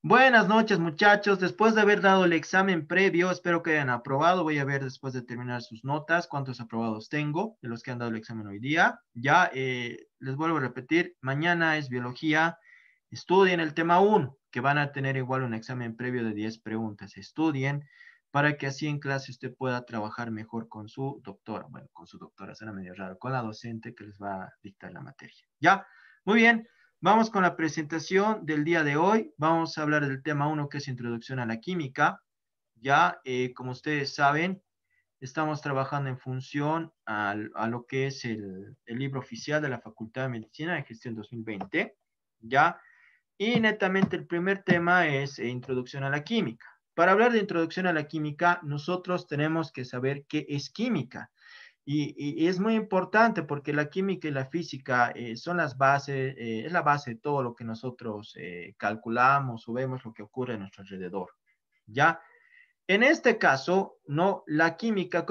Buenas noches, muchachos. Después de haber dado el examen previo, espero que hayan aprobado. Voy a ver después de terminar sus notas cuántos aprobados tengo de los que han dado el examen hoy día. Ya les vuelvo a repetir, mañana es biología. Estudien el tema 1, que van a tener igual un examen previo de 10 preguntas. Estudien para que así en clase usted pueda trabajar mejor con su doctora. Bueno, con su doctora, será medio raro, con la docente que les va a dictar la materia. ¿Ya? Muy bien. Vamos con la presentación del día de hoy. Vamos a hablar del tema 1, que es Introducción a la Química. Ya, como ustedes saben, estamos trabajando en función a lo que es el libro oficial de la Facultad de Medicina de Gestión 2020. Ya, y netamente el primer tema es Introducción a la Química. Para hablar de Introducción a la Química, nosotros tenemos que saber qué es química. Y es muy importante porque la química y la física son las bases, es la base de todo lo que nosotros calculamos o vemos lo que ocurre a nuestro alrededor. ¿Ya? En este caso, ¿no? La química,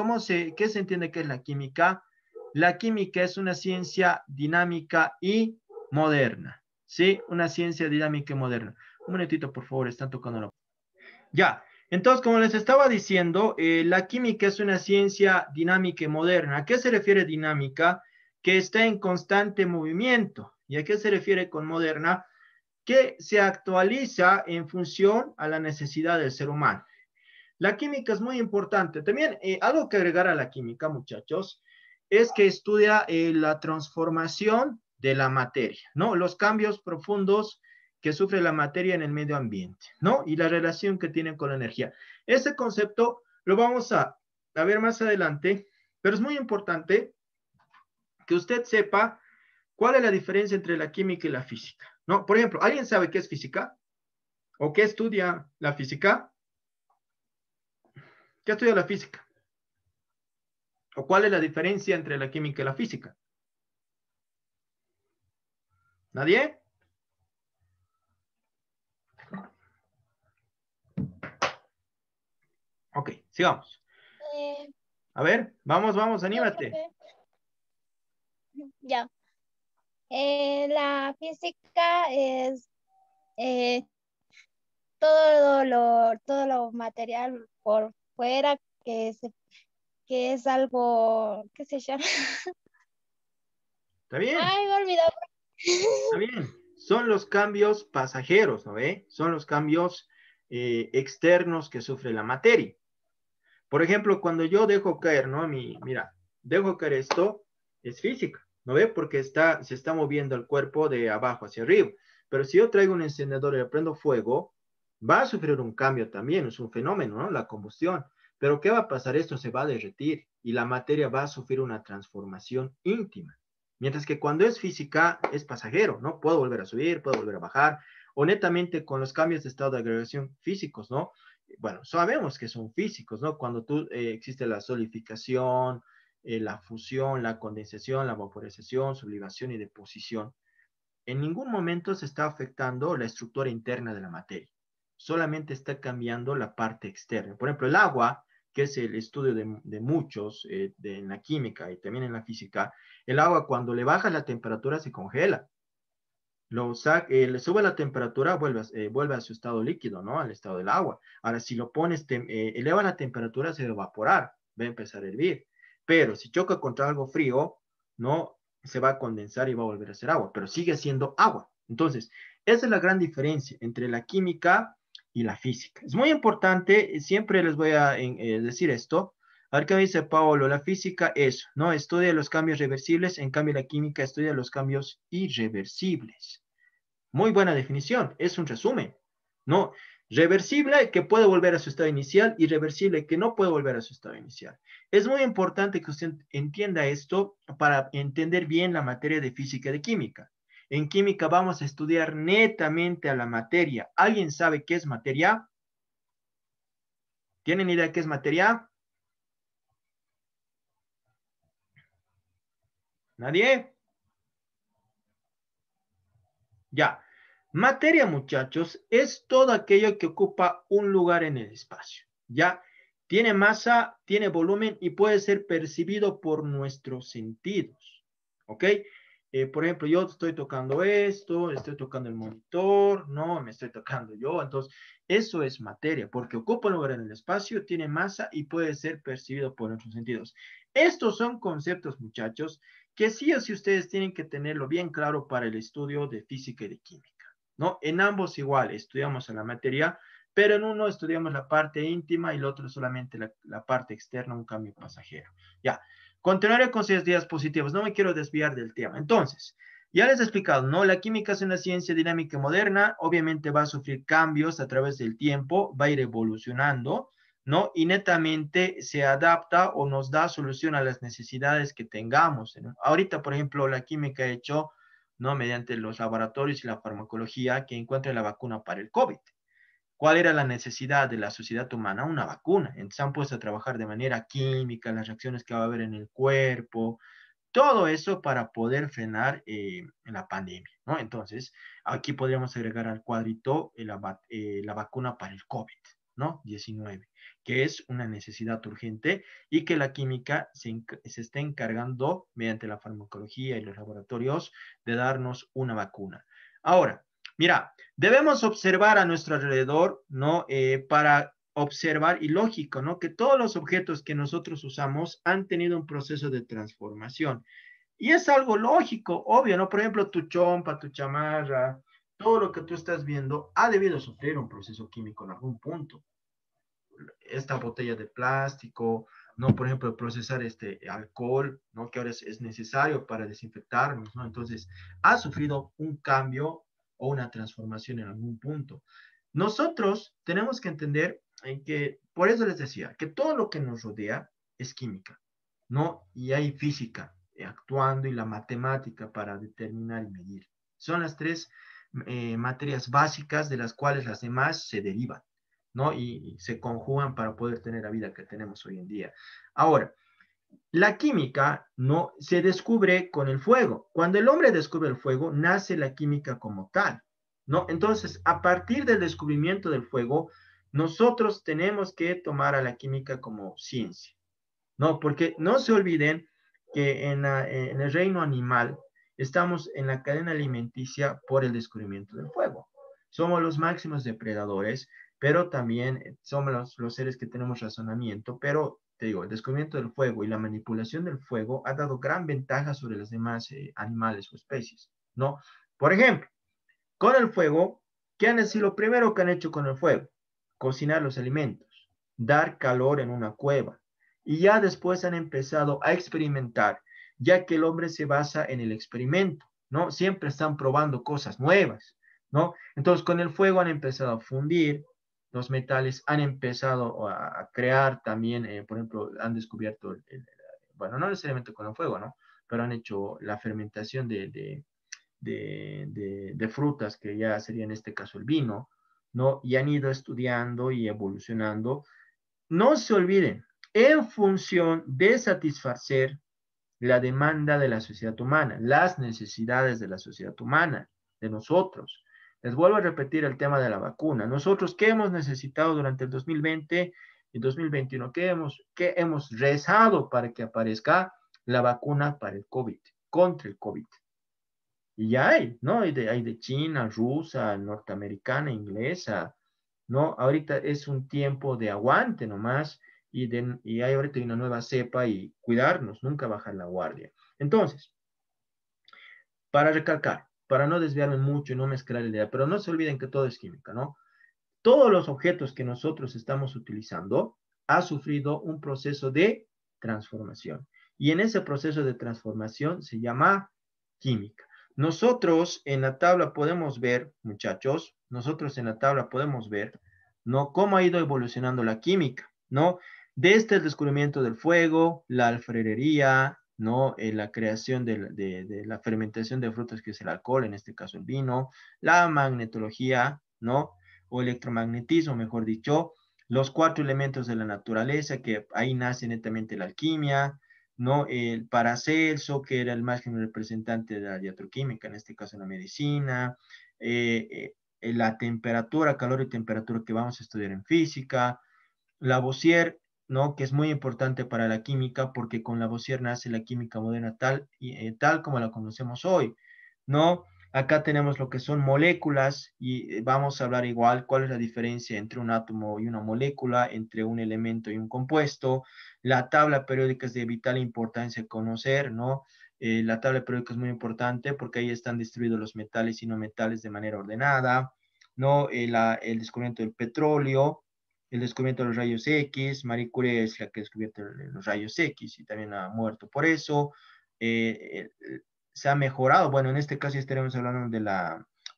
¿qué se entiende que es la química? La química es una ciencia dinámica y moderna, ¿sí? Una ciencia dinámica y moderna. Un minutito, por favor, están tocando la... Ya, entonces, como les estaba diciendo, la química es una ciencia dinámica y moderna. ¿A qué se refiere dinámica? Que está en constante movimiento. ¿Y a qué se refiere con moderna? Que se actualiza en función a la necesidad del ser humano. La química es muy importante. También algo que agregar a la química, muchachos, es que estudia la transformación de la materia, ¿no? Los cambios profundos que sufre la materia en el medio ambiente, ¿no? Y la relación que tiene con la energía. Ese concepto lo vamos a ver más adelante, pero es muy importante que usted sepa cuál es la diferencia entre la química y la física, ¿no? Por ejemplo, ¿alguien sabe qué es física? ¿O qué estudia la física? ¿Qué estudia la física? ¿O cuál es la diferencia entre la química y la física? ¿Nadie? Ok, sigamos. Eh, A ver, vamos, no, anímate. profe. Ya. La física es eh, todo lo material por fuera que es algo, ¿qué se llama? ¿Está bien? Ay, me olvidó. Está bien. Son los cambios pasajeros, ¿no ve? Son los cambios externos que sufre la materia. Por ejemplo, cuando yo dejo caer, ¿no? Mira, dejo caer esto, es física, ¿no ve? Porque se está moviendo el cuerpo de abajo hacia arriba. Pero si yo traigo un encendedor y le prendo fuego, va a sufrir un cambio también, es un fenómeno, ¿no? La combustión. Pero ¿qué va a pasar? Esto se va a derretir y la materia va a sufrir una transformación íntima. Mientras que cuando es física, es pasajero, ¿no? Puedo volver a subir, puedo volver a bajar, o netamente con los cambios de estado de agregación físicos, ¿no? Bueno, sabemos que son físicos, ¿no? Cuando existe la solidificación, la fusión, la condensación, la vaporización, sublimación y deposición, en ningún momento se está afectando la estructura interna de la materia, solamente está cambiando la parte externa. Por ejemplo, el agua, que es el estudio de muchos en la química y también en la física, el agua cuando le baja la temperatura se congela, le sube la temperatura, vuelve a su estado líquido, ¿no? Al estado del agua. Ahora, si lo pones, eleva la temperatura, se va a evaporar, va a empezar a hervir. Pero si choca contra algo frío, no se va a condensar y va a volver a ser agua, pero sigue siendo agua. Entonces, esa es la gran diferencia entre la química y la física. Es muy importante, siempre les voy a decir esto. A ver qué me dice Paolo, la física es, ¿no? Estudia los cambios reversibles, en cambio la química estudia los cambios irreversibles. Muy buena definición, es un resumen, ¿no? Reversible que puede volver a su estado inicial, irreversible que no puede volver a su estado inicial. Es muy importante que usted entienda esto para entender bien la materia de física y de química. En química vamos a estudiar netamente a la materia. ¿Alguien sabe qué es materia? ¿Tienen idea qué es materia? ¿Nadie? Ya. Materia, muchachos, es todo aquello que ocupa un lugar en el espacio. Ya. Tiene masa, tiene volumen y puede ser percibido por nuestros sentidos. ¿Ok? por ejemplo, yo estoy tocando esto, estoy tocando el monitor, no, me estoy tocando yo, entonces eso es materia, porque ocupa lugar en el espacio, tiene masa y puede ser percibido por nuestros sentidos. Estos son conceptos, muchachos, que sí o sí ustedes tienen que tenerlo bien claro para el estudio de física y de química, ¿no? En ambos igual estudiamos la materia, pero en uno estudiamos la parte íntima y el otro solamente la parte externa, un cambio pasajero. Ya, continuaré con 6 diapositivas, no me quiero desviar del tema. Entonces, ya les he explicado, ¿no? La química es una ciencia dinámica moderna, obviamente va a sufrir cambios a través del tiempo, va a ir evolucionando, ¿no? Y netamente se adapta o nos da solución a las necesidades que tengamos, ¿no? Ahorita, por ejemplo, la química ha hecho, ¿no? Mediante los laboratorios y la farmacología que encuentra la vacuna para el COVID. ¿Cuál era la necesidad de la sociedad humana? Una vacuna. Entonces han puesto a trabajar de manera química, las reacciones que va a haber en el cuerpo, todo eso para poder frenar la pandemia, ¿no? Entonces, aquí podríamos agregar al cuadrito la vacuna para el COVID, ¿no? 19, que es una necesidad urgente y que la química se está encargando, mediante la farmacología y los laboratorios, de darnos una vacuna. Ahora, mira, debemos observar a nuestro alrededor, ¿no? Para observar y lógico, ¿no? Que todos los objetos que nosotros usamos han tenido un proceso de transformación. Y es algo lógico, obvio, ¿no? Por ejemplo, tu chompa, tu chamarra, todo lo que tú estás viendo ha debido sufrir un proceso químico en algún punto. Esta botella de plástico, ¿no? Por ejemplo, procesar este alcohol, ¿no? Que ahora es necesario para desinfectarnos, ¿no? Entonces, ha sufrido un cambio o una transformación en algún punto. Nosotros tenemos que entender en que, por eso les decía, que todo lo que nos rodea es química, ¿no? Y hay física actuando y la matemática para determinar y medir. Son las tres materias básicas de las cuales las demás se derivan, ¿no? Y se conjugan para poder tener la vida que tenemos hoy en día. Ahora, la química no se descubre con el fuego. Cuando el hombre descubre el fuego, nace la química como tal, ¿no? Entonces, a partir del descubrimiento del fuego, nosotros tenemos que tomar a la química como ciencia, ¿no? Porque no se olviden que en el reino animal estamos en la cadena alimenticia por el descubrimiento del fuego. Somos los máximos depredadores, pero también somos los seres que tenemos razonamiento, pero te digo, el descubrimiento del fuego y la manipulación del fuego ha dado gran ventaja sobre los demás animales o especies, ¿no? Por ejemplo, con el fuego, ¿qué han sido lo primero que han hecho con el fuego? Cocinar los alimentos, dar calor en una cueva. Y ya después han empezado a experimentar, ya que el hombre se basa en el experimento, ¿no? Siempre están probando cosas nuevas, ¿no? Entonces, con el fuego han empezado a fundir los metales, han empezado a crear también, por ejemplo, han descubierto, bueno, no necesariamente con el fuego, ¿no? Pero han hecho la fermentación de frutas, que ya sería en este caso el vino, ¿no? Y han ido estudiando y evolucionando. No se olviden, en función de satisfacer la demanda de la sociedad humana, las necesidades de la sociedad humana, de nosotros. Les vuelvo a repetir el tema de la vacuna. Nosotros, ¿qué hemos necesitado durante el 2020 y 2021? ¿Qué hemos rezado para que aparezca la vacuna para el COVID, contra el COVID? Y ya hay, ¿no? Hay de China, rusa, norteamericana, inglesa, ¿no? Ahorita es un tiempo de aguante nomás y hay ahorita una nueva cepa y cuidarnos, nunca bajar la guardia. Entonces, para recalcar, para no desviarme mucho y no mezclar la idea, pero no se olviden que todo es química, ¿no? Todos los objetos que nosotros estamos utilizando ha sufrido un proceso de transformación. Y en ese proceso de transformación se llama química. Nosotros en la tabla podemos ver, muchachos, nosotros en la tabla podemos ver, ¿no? Cómo ha ido evolucionando la química, ¿no? Desde el descubrimiento del fuego, la alfarería, ¿no? La creación de la fermentación de frutas, que es el alcohol, en este caso el vino, la magnetología, ¿no? O electromagnetismo, mejor dicho, los 4 elementos de la naturaleza, que ahí nace netamente la alquimia, ¿no? El Paracelso, que era el máximo representante de la diatroquímica, en este caso en la medicina, la temperatura, calor y temperatura que vamos a estudiar en física, Lavoisier, ¿no? Que es muy importante para la química, porque con Lavoisier nace la química moderna tal como la conocemos hoy, ¿no? Acá tenemos lo que son moléculas y vamos a hablar igual cuál es la diferencia entre un átomo y una molécula, entre un elemento y un compuesto. La tabla periódica es de vital importancia conocer, ¿no? La tabla periódica es muy importante porque ahí están distribuidos los metales y no metales de manera ordenada, ¿no? El descubrimiento del petróleo, el descubrimiento de los rayos X. Marie Curie es la que ha descubierto los rayos X y también ha muerto por eso. Eh, Se ha mejorado, bueno, en este caso ya estaremos hablando del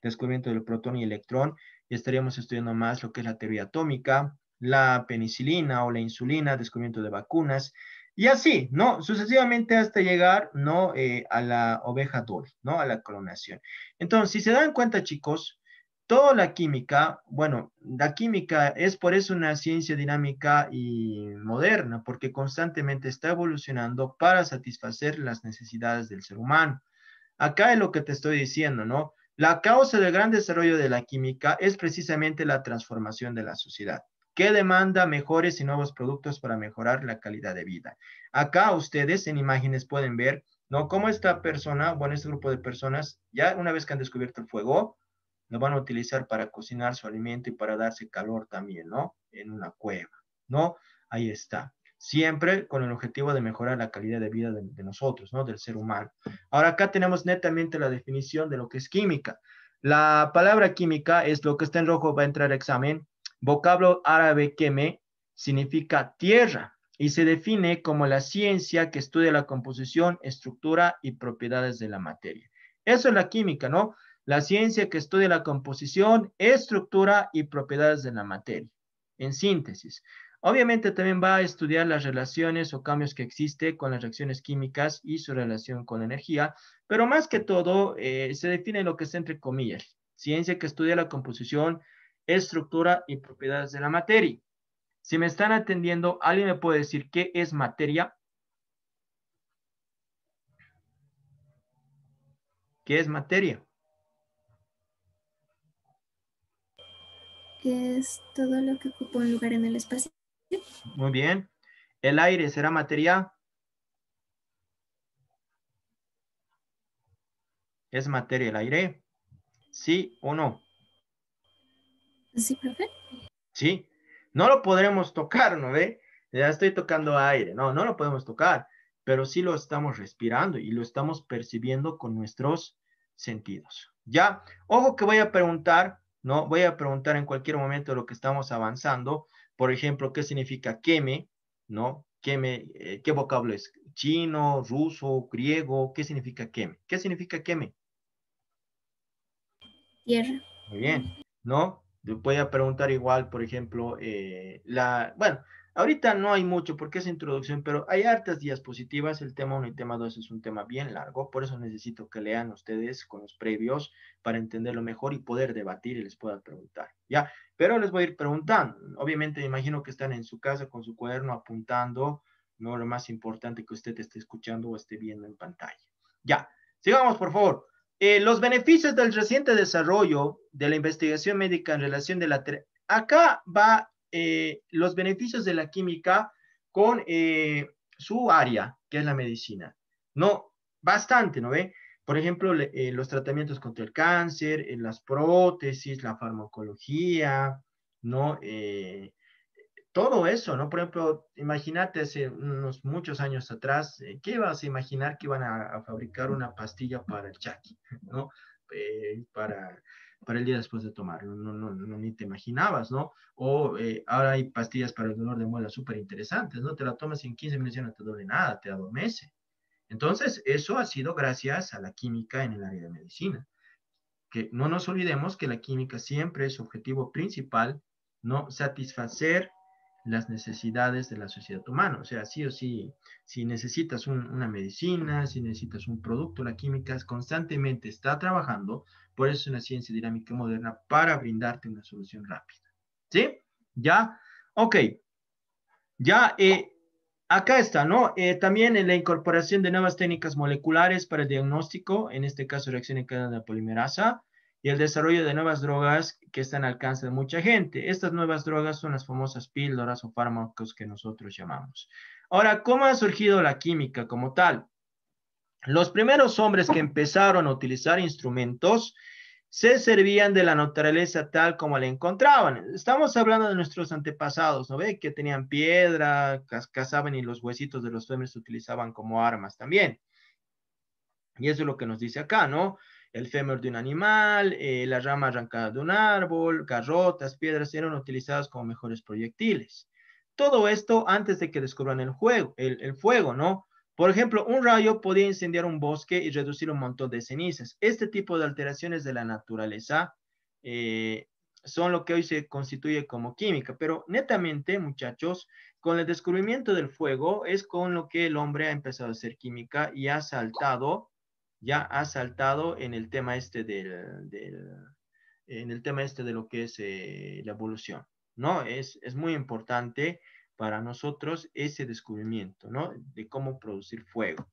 descubrimiento del protón y electrón, y estaríamos estudiando más lo que es la teoría atómica, la penicilina o la insulina, descubrimiento de vacunas, y así, ¿no? Sucesivamente hasta llegar, ¿no? A la oveja Dolly, ¿no? A la clonación. Entonces, si se dan cuenta, chicos, toda la química, bueno, la química es por eso una ciencia dinámica y moderna, porque constantemente está evolucionando para satisfacer las necesidades del ser humano. Acá es lo que te estoy diciendo, ¿no? La causa del gran desarrollo de la química es precisamente la transformación de la sociedad, que demanda mejores y nuevos productos para mejorar la calidad de vida. Acá ustedes en imágenes pueden ver, ¿no? Cómo esta persona, bueno, este grupo de personas, ya una vez que han descubierto el fuego, lo van a utilizar para cocinar su alimento y para darse calor también, ¿no? En una cueva, ¿no? Ahí está. Siempre con el objetivo de mejorar la calidad de vida de nosotros, ¿no? Del ser humano. Ahora acá tenemos netamente la definición de lo que es química. La palabra química es lo que está en rojo, va a entrar a examen. Vocablo árabe queme significa tierra y se define como la ciencia que estudia la composición, estructura y propiedades de la materia. Eso es la química, ¿no? La ciencia que estudia la composición, estructura y propiedades de la materia. En síntesis, obviamente también va a estudiar las relaciones o cambios que existen con las reacciones químicas y su relación con la energía, pero más que todo se define lo que es entre comillas, ciencia que estudia la composición, estructura y propiedades de la materia. Si me están atendiendo, ¿alguien me puede decir qué es materia? ¿Qué es materia? Es todo lo que ocupa un lugar en el espacio. Muy bien. ¿El aire será materia? ¿Es materia el aire? ¿Sí o no? ¿Sí, profe? ¿Sí? No lo podremos tocar, ¿no ve? Ya estoy tocando aire, no, no lo podemos tocar, pero sí lo estamos respirando y lo estamos percibiendo con nuestros sentidos. ¿Ya? Ojo que voy a preguntar, ¿no? Voy a preguntar en cualquier momento lo que estamos avanzando, por ejemplo, ¿qué significa queme? ¿No? Queme, ¿qué vocablo es? ¿Chino, ruso, griego? ¿Qué significa queme? ¿Qué significa queme? Tierra. Muy bien, ¿no? Voy a preguntar igual, por ejemplo, bueno, ahorita no hay mucho porque es introducción, pero hay hartas diapositivas. El tema 1 y tema 2 es un tema bien largo, por eso necesito que lean ustedes con los previos para entenderlo mejor y poder debatir y les pueda preguntar, ¿ya? Pero les voy a ir preguntando. Obviamente, me imagino que están en su casa con su cuaderno apuntando, ¿no? Lo más importante que usted esté escuchando o esté viendo en pantalla. Ya, sigamos, por favor. Los beneficios del reciente desarrollo de la investigación médica en relación de la... Acá va los beneficios de la química con su área, que es la medicina. No, bastante, ¿no ve? Por ejemplo, los tratamientos contra el cáncer, las prótesis, la farmacología, ¿no? Todo eso, ¿no? Por ejemplo, imagínate hace unos muchos años atrás, ¿qué ibas a imaginar que iban a fabricar una pastilla para el chaki, ¿no? Para el día después de tomarlo, ni te imaginabas, ¿no? O ahora hay pastillas para el dolor de muela súper interesantes, ¿no? Te la tomas y en 15 minutos y no te duele nada, te adormece. Entonces, eso ha sido gracias a la química en el área de medicina. Que no nos olvidemos que la química siempre es su objetivo principal, ¿no? Satisfacer las necesidades de la sociedad humana. O sea, sí o sí, si necesitas una medicina, si necesitas un producto, la química constantemente está trabajando, por eso es una ciencia dinámica moderna para brindarte una solución rápida. ¿Sí? ¿Ya? Ok. Ya, acá está, ¿no? También en la incorporación de nuevas técnicas moleculares para el diagnóstico, en este caso reacción en cadena de polimerasa, y el desarrollo de nuevas drogas que están al alcance de mucha gente. Estas nuevas drogas son las famosas píldoras o fármacos que nosotros llamamos. Ahora, ¿cómo ha surgido la química como tal? Los primeros hombres que empezaron a utilizar instrumentos se servían de la naturaleza tal como la encontraban. Estamos hablando de nuestros antepasados, ¿no ve? Que tenían piedra, cazaban y los huesitos de los fémures se utilizaban como armas también. Y eso es lo que nos dice acá, ¿no? El fémur de un animal, la rama arrancada de un árbol, garrotas, piedras eran utilizadas como mejores proyectiles. Todo esto antes de que descubran el fuego, ¿no? Por ejemplo, un rayo podía incendiar un bosque y reducir un montón de cenizas. Este tipo de alteraciones de la naturaleza son lo que hoy se constituye como química, pero netamente, muchachos, con el descubrimiento del fuego es con lo que el hombre ha empezado a hacer química y ya ha saltado en el tema este en el tema este de lo que es la evolución, ¿no? Es muy importante para nosotros ese descubrimiento, ¿no? De cómo producir fuego.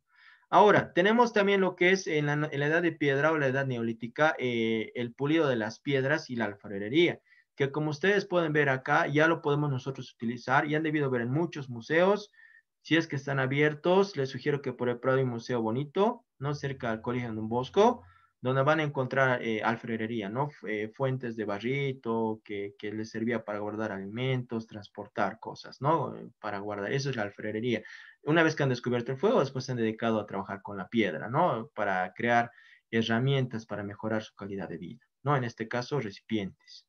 Ahora, tenemos también lo que es en la edad de piedra o la edad neolítica, el pulido de las piedras y la alfarería, que como ustedes pueden ver acá, ya lo podemos nosotros utilizar y han debido ver en muchos museos. Si es que están abiertos, les sugiero que por el Prado hay un museo bonito, ¿no? Cerca del Colegio de Don Bosco, donde van a encontrar alfarería, ¿no? Fuentes de barrito que les servía para guardar alimentos, transportar cosas, ¿no? Para guardar, eso es la alfarería. Una vez que han descubierto el fuego, después se han dedicado a trabajar con la piedra, ¿no? Para crear herramientas para mejorar su calidad de vida, ¿no? En este caso, recipientes.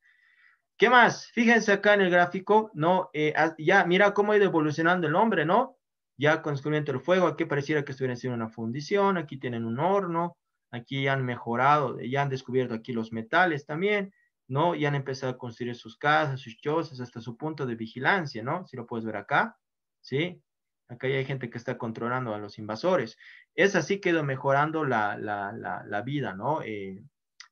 ¿Qué más? Fíjense acá en el gráfico, ¿no? Ya mira cómo ha ido evolucionando el hombre, ¿no? Ya con el descubrimiento del fuego, aquí pareciera que estuvieran haciendo una fundición, aquí tienen un horno, aquí han mejorado, ya han descubierto aquí los metales también, ¿no? Y han empezado a construir sus casas, sus chozas, hasta su punto de vigilancia, ¿no? Si lo puedes ver acá, ¿sí? Acá ya hay gente que está controlando a los invasores. Es así que ha ido mejorando la vida, ¿no?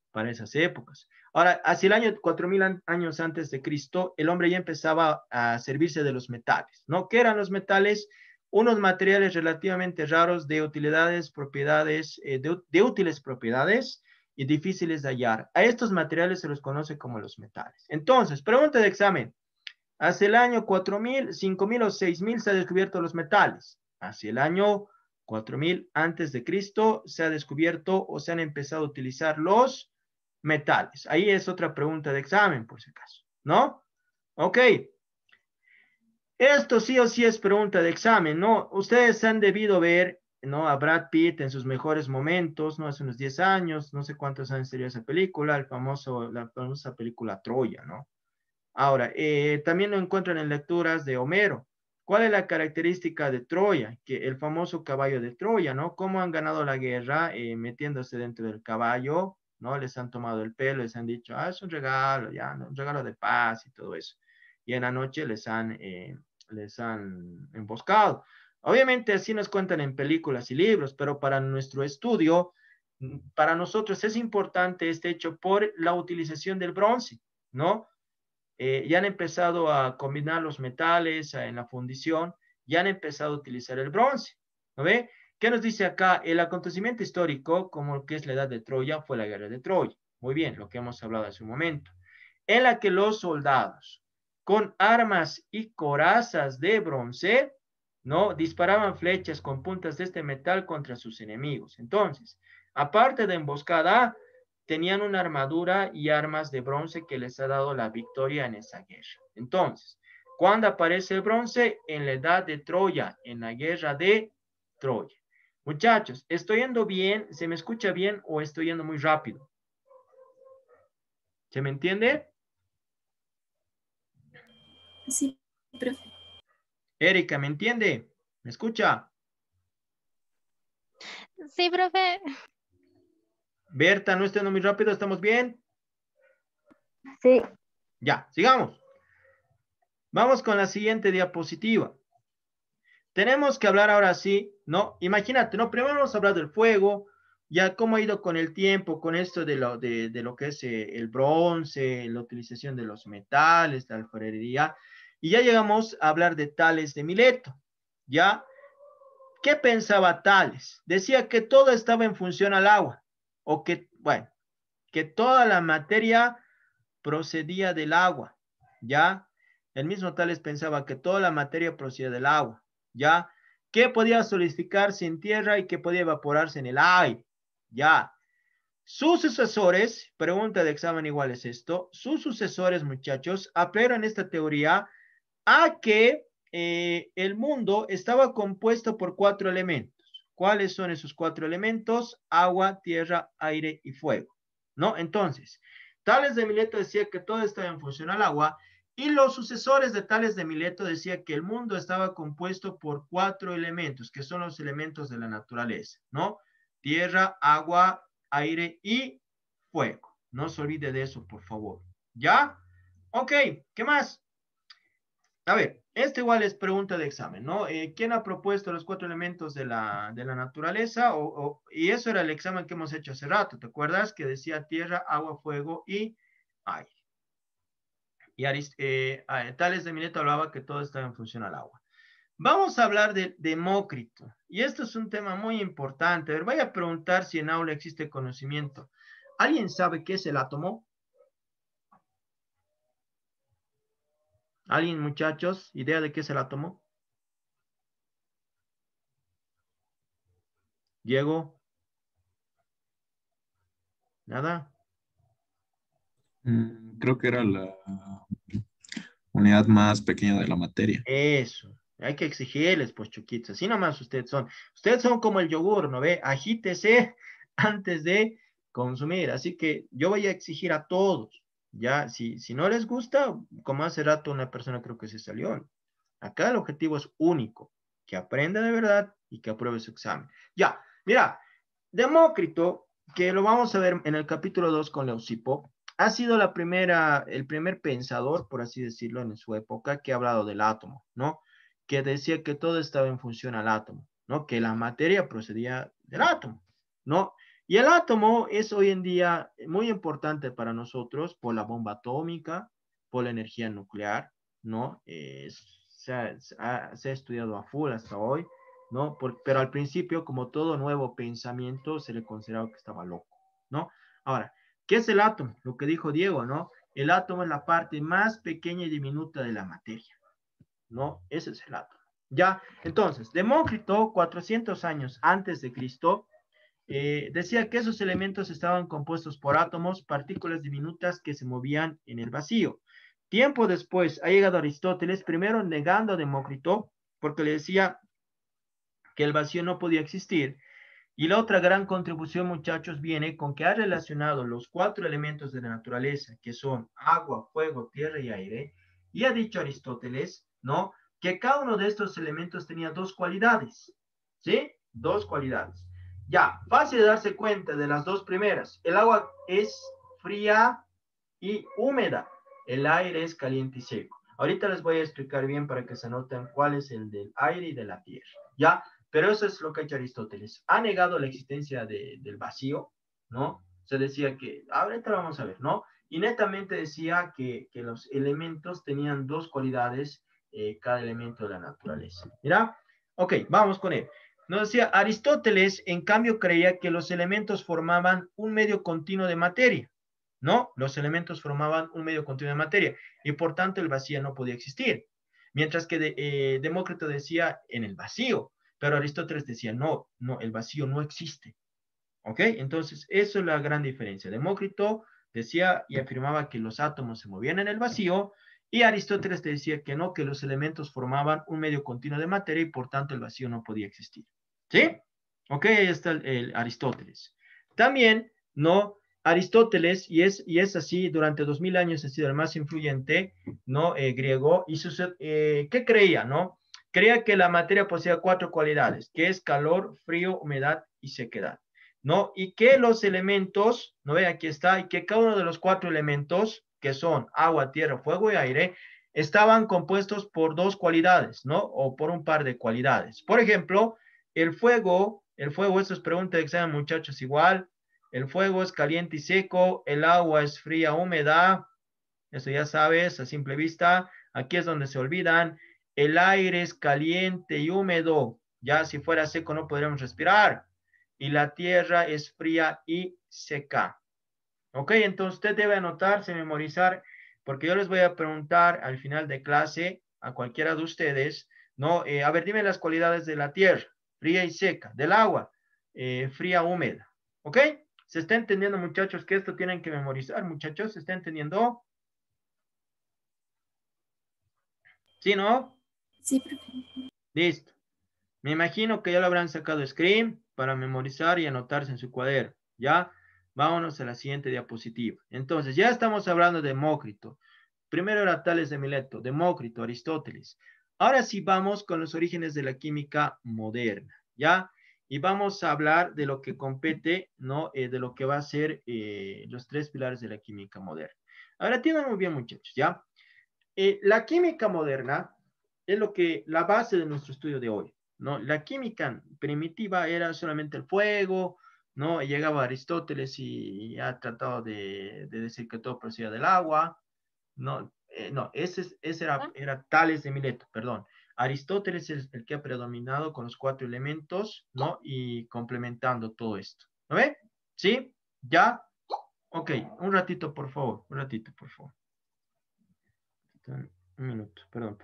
Para esas épocas. Ahora, hacia el año 4000 años antes de Cristo, el hombre ya empezaba a servirse de los metales, ¿no? ¿Qué eran los metales? Unos materiales relativamente raros de utilidades, propiedades, de útiles propiedades y difíciles de hallar. A estos materiales se los conoce como los metales. Entonces, pregunta de examen. Hacia el año 4000, 5000 o 6000 se han descubierto los metales. Hacia el año 4000 antes de Cristo se ha descubierto o se han empezado a utilizar los metales. Ahí es otra pregunta de examen, por si acaso, ¿no? Ok. Esto sí o sí es pregunta de examen, ¿no? Ustedes han debido ver, ¿no? A Brad Pitt en sus mejores momentos, ¿no? Hace unos 10 años, no sé cuántos años sería esa película, la famosa película Troya, ¿no? Ahora, también lo encuentran en lecturas de Homero. ¿Cuál es la característica de Troya? Que el famoso caballo de Troya, ¿no? ¿Cómo han ganado la guerra metiéndose dentro del caballo? ¿No? Les han tomado el pelo, les han dicho, es un regalo, ya, ¿no? Un regalo de paz y todo eso. Y en la noche les han emboscado. Obviamente así nos cuentan en películas y libros, pero para nuestro estudio, para nosotros es importante este hecho por la utilización del bronce, ¿no? Ya han empezado a combinar los metales en la fundición, ya han empezado a utilizar el bronce, ¿no ve? ¿Qué nos dice acá? El acontecimiento histórico, como lo que es la edad de Troya, fue la guerra de Troya. Muy bien, lo que hemos hablado hace un momento. En la que los soldados, con armas y corazas de bronce, ¿no? Disparaban flechas con puntas de este metal contra sus enemigos. Entonces, aparte de emboscada, tenían una armadura y armas de bronce que les ha dado la victoria en esa guerra. Entonces, ¿cuándo aparece el bronce? En la edad de Troya, en la guerra de Troya. Muchachos, ¿estoy yendo bien? ¿Se me escucha bien o estoy yendo muy rápido? ¿Se me entiende? Sí, profe. Erika, ¿me entiende? ¿Me escucha? Sí, profe. Berta, ¿no está yendo muy rápido? ¿Estamos bien? Sí. Ya, sigamos. Vamos con la siguiente diapositiva. Tenemos que hablar ahora sí, ¿no? Imagínate, ¿no? Primero vamos a hablar del fuego, ya cómo ha ido con el tiempo, con esto de lo que es el bronce, la utilización de los metales, la alfarería, y ya llegamos a hablar de Tales de Mileto, ¿ya? ¿Qué pensaba Tales? Decía que todo estaba en función al agua, o que, bueno, que toda la materia procedía del agua, ¿ya? El mismo Tales pensaba que toda la materia procedía del agua, ¿ya? Que podía solidificarse en tierra y que podía evaporarse en el aire, ¿ya? Sus sucesores, pregunta de examen igual es esto, sus sucesores, muchachos, apelan esta teoría a que el mundo estaba compuesto por 4 elementos. ¿Cuáles son esos 4 elementos? Agua, tierra, aire y fuego, ¿no? Entonces, Tales de Mileto decía que todo estaba en función al agua y los sucesores de Tales de Mileto decían que el mundo estaba compuesto por 4 elementos, que son los elementos de la naturaleza, ¿no? Tierra, agua, aire y fuego. No se olvide de eso, por favor. ¿Ya? Ok, ¿qué más? A ver, este igual es pregunta de examen, ¿no? ¿Quién ha propuesto los 4 elementos de la naturaleza? Y eso era el examen que hemos hecho hace rato, ¿te acuerdas? Que decía tierra, agua, fuego y aire. Y Tales de Mileto hablaba que todo estaba en función al agua. Vamos a hablar de Demócrito. Y esto es un tema muy importante. A ver, voy a preguntar si en aula existe conocimiento. ¿Alguien sabe qué es el átomo? ¿Alguien, muchachos? ¿Idea de qué es el átomo? Diego, ¿nada? Creo que era la unidad más pequeña de la materia. Eso. Hay que exigirles, pues, chuquitos. Así nomás ustedes son. Ustedes son como el yogur, ¿no ve? Agítese antes de consumir. Así que yo voy a exigir a todos. Ya, si no les gusta, como hace rato una persona creo que se salió. Acá el objetivo es único. Que aprenda de verdad y que apruebe su examen. Ya, mira, Demócrito, que lo vamos a ver en el capítulo 2 con Leucipo, ha sido el primer pensador, por así decirlo, en su época, que ha hablado del átomo, ¿no? Que decía que todo estaba en función al átomo, ¿no? Que la materia procedía del átomo, ¿no? Y el átomo es hoy en día muy importante para nosotros por la bomba atómica, por la energía nuclear, ¿no? Se ha estudiado a full hasta hoy, ¿no? Pero al principio, como todo nuevo pensamiento, se le consideraba que estaba loco, ¿no? Ahora, ¿qué es el átomo? Lo que dijo Diego, ¿no? El átomo es la parte más pequeña y diminuta de la materia, ¿no? Ese es el átomo. Ya, entonces, Demócrito, 400 años antes de Cristo, decía que esos elementos estaban compuestos por átomos, partículas diminutas que se movían en el vacío. Tiempo después ha llegado Aristóteles, primero negando a Demócrito, porque le decía que el vacío no podía existir. Y la otra gran contribución, muchachos, viene con que ha relacionado los 4 elementos de la naturaleza, que son agua, fuego, tierra y aire, y ha dicho Aristóteles, ¿no? Que cada uno de estos elementos tenía 2 cualidades, ¿sí? 2 cualidades. Ya, fácil de darse cuenta de las 2 primeras. El agua es fría y húmeda. El aire es caliente y seco. Ahorita les voy a explicar bien para que se noten cuál es el del aire y de la tierra, ¿ya? Pero eso es lo que ha hecho Aristóteles. Ha negado la existencia del vacío, ¿no? Se decía que, ahorita lo vamos a ver, ¿no? Y netamente decía que los elementos tenían 2 cualidades, cada elemento de la naturaleza. ¿Mira? Ok, vamos con él. Nos decía, Aristóteles, en cambio, creía que los elementos formaban un medio continuo de materia, ¿no? Los elementos formaban un medio continuo de materia y por tanto el vacío no podía existir. Mientras que Demócrito decía en el vacío, pero Aristóteles decía no, no, el vacío no existe. ¿Ok? Entonces, eso es la gran diferencia. Demócrito decía y afirmaba que los átomos se movían en el vacío y Aristóteles decía que no, que los elementos formaban un medio continuo de materia y por tanto el vacío no podía existir. ¿Sí? Ok, ahí está el Aristóteles. También, ¿no? Aristóteles, y es así, durante 2000 años ha sido el más influyente, ¿no? Griego, y ¿qué creía, no? Creía que la materia poseía 4 cualidades, que es calor, frío, humedad y sequedad, ¿no? Y que los elementos, ¿no ve? Aquí está, y que cada uno de los 4 elementos, que son agua, tierra, fuego y aire, estaban compuestos por 2 cualidades, ¿no? O por un par de cualidades. Por ejemplo, el fuego, esto es pregunta de examen, muchachos, igual. El fuego es caliente y seco, el agua es fría, húmeda, eso ya sabes, a simple vista. Aquí es donde se olvidan. El aire es caliente y húmedo, ya si fuera seco no podríamos respirar. Y la tierra es fría y seca. Ok, entonces usted debe anotarse, memorizar, porque yo les voy a preguntar al final de clase a cualquiera de ustedes, ¿no? A ver, dime las cualidades de la tierra, fría y seca, del agua, fría, húmeda. ¿Ok? ¿Se está entendiendo, muchachos, que esto tienen que memorizar, muchachos? ¿Se está entendiendo? ¿Sí, no? Sí, profe. Listo. Me imagino que ya lo habrán sacado screen para memorizar y anotarse en su cuaderno. ¿Ya? Vámonos a la siguiente diapositiva. Entonces, ya estamos hablando de Demócrito. Primero era Tales de Mileto, Demócrito, Aristóteles. Ahora sí vamos con los orígenes de la química moderna, ¿ya? Y vamos a hablar de lo que compete, ¿no? De lo que va a ser los tres pilares de la química moderna. Ahora, atiendan muy bien, muchachos, ¿ya? La química moderna es lo que, la base de nuestro estudio de hoy, ¿no? La química primitiva era solamente el fuego, ¿no? Llegaba Aristóteles y ha tratado de decir que todo procedía del agua, no, no, ese era Tales de Mileto, perdón. Aristóteles es el que ha predominado con los cuatro elementos, ¿no? Y complementando todo esto. ¿No ve? ¿Sí? ¿Ya? Ok, un ratito, por favor, un ratito, por favor. Un minuto, perdón.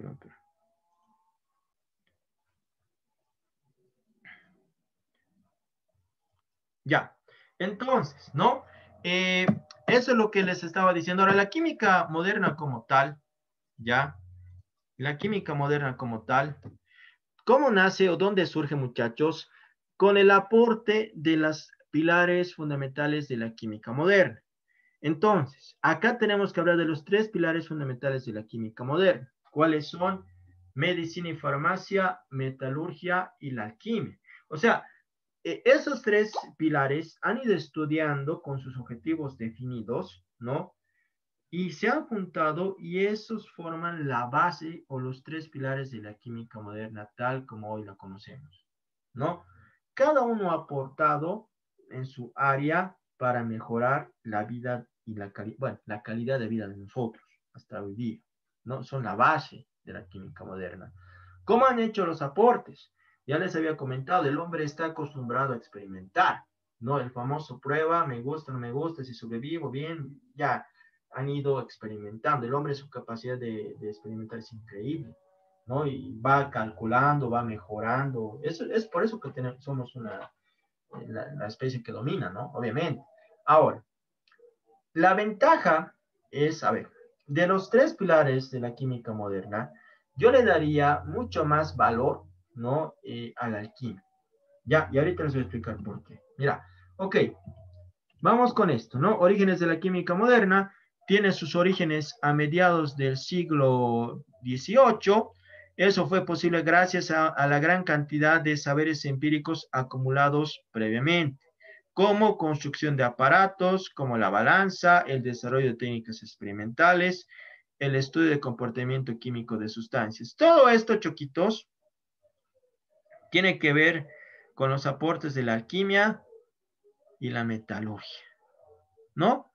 Ya, entonces, ¿no? Eso es lo que les estaba diciendo. Ahora, la química moderna como tal, ¿ya? La química moderna como tal, ¿cómo nace o dónde surge, muchachos? Con el aporte de los pilares fundamentales de la química moderna. Entonces, acá tenemos que hablar de los tres pilares fundamentales de la química moderna. ¿Cuáles son? Medicina y farmacia, metalurgia y la alquimia. O sea, esos tres pilares han ido estudiando con sus objetivos definidos, ¿no? Y se han juntado y esos forman la base o los tres pilares de la química moderna tal como hoy la conocemos, ¿no? Cada uno ha aportado en su área para mejorar la vida y la calidad de vida de nosotros hasta hoy día, ¿no? Son la base de la química moderna. ¿Cómo han hecho los aportes? Ya les había comentado, el hombre está acostumbrado a experimentar, ¿no? El famoso prueba, me gusta, no me gusta, si sobrevivo, bien, ya han ido experimentando. El hombre, su capacidad de experimentar es increíble, ¿no? Y va calculando, va mejorando. Es por eso que somos la especie que domina, ¿no? Obviamente. Ahora, la ventaja es, a ver, de los tres pilares de la química moderna, yo le daría mucho más valor, ¿no? A la alquimia. Ya, y ahorita les voy a explicar por qué. Mira, ok, vamos con esto, ¿no? Orígenes de la química moderna. Tiene sus orígenes a mediados del siglo XVIII. Eso fue posible gracias a la gran cantidad de saberes empíricos acumulados previamente, como construcción de aparatos, como la balanza, el desarrollo de técnicas experimentales, el estudio del comportamiento químico de sustancias. Todo esto, choquitos, tiene que ver con los aportes de la alquimia y la metalurgia, ¿no?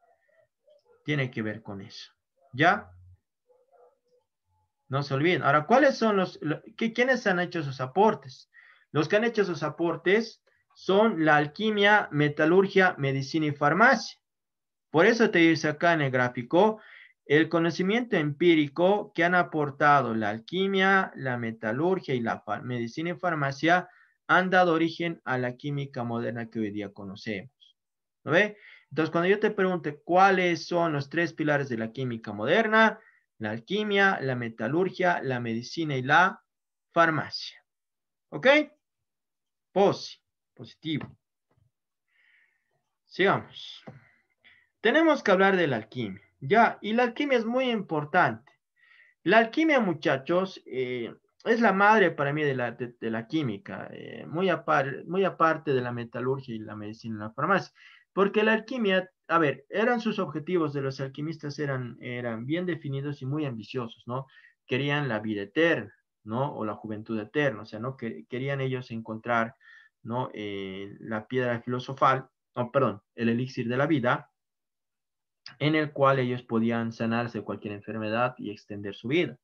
Tiene que ver con eso. ¿Ya? No se olviden. Ahora, ¿cuáles son quiénes han hecho esos aportes? Los que han hecho esos aportes son la alquimia, metalurgia, medicina y farmacia. Por eso te dice acá en el gráfico, el conocimiento empírico que han aportado la alquimia, la metalurgia y la medicina y farmacia han dado origen a la química moderna que hoy día conocemos. ¿No ve? Entonces, cuando yo te pregunte cuáles son los tres pilares de la química moderna, la alquimia, la metalurgia, la medicina y la farmacia. ¿Ok? Positivo. Sigamos. Tenemos que hablar de la alquimia, ¿ya? Y la alquimia es muy importante. La alquimia, muchachos, es la madre para mí de la química, muy aparte de la metalurgia y la medicina y la farmacia. Porque la alquimia, a ver, eran sus objetivos de los alquimistas, eran bien definidos y muy ambiciosos, ¿no? Querían la vida eterna, ¿no? O la juventud eterna, o sea, ¿no? Querían ellos encontrar, ¿no? La piedra filosofal, oh, perdón, el elixir de la vida, en el cual ellos podían sanarse de cualquier enfermedad y extender su vida.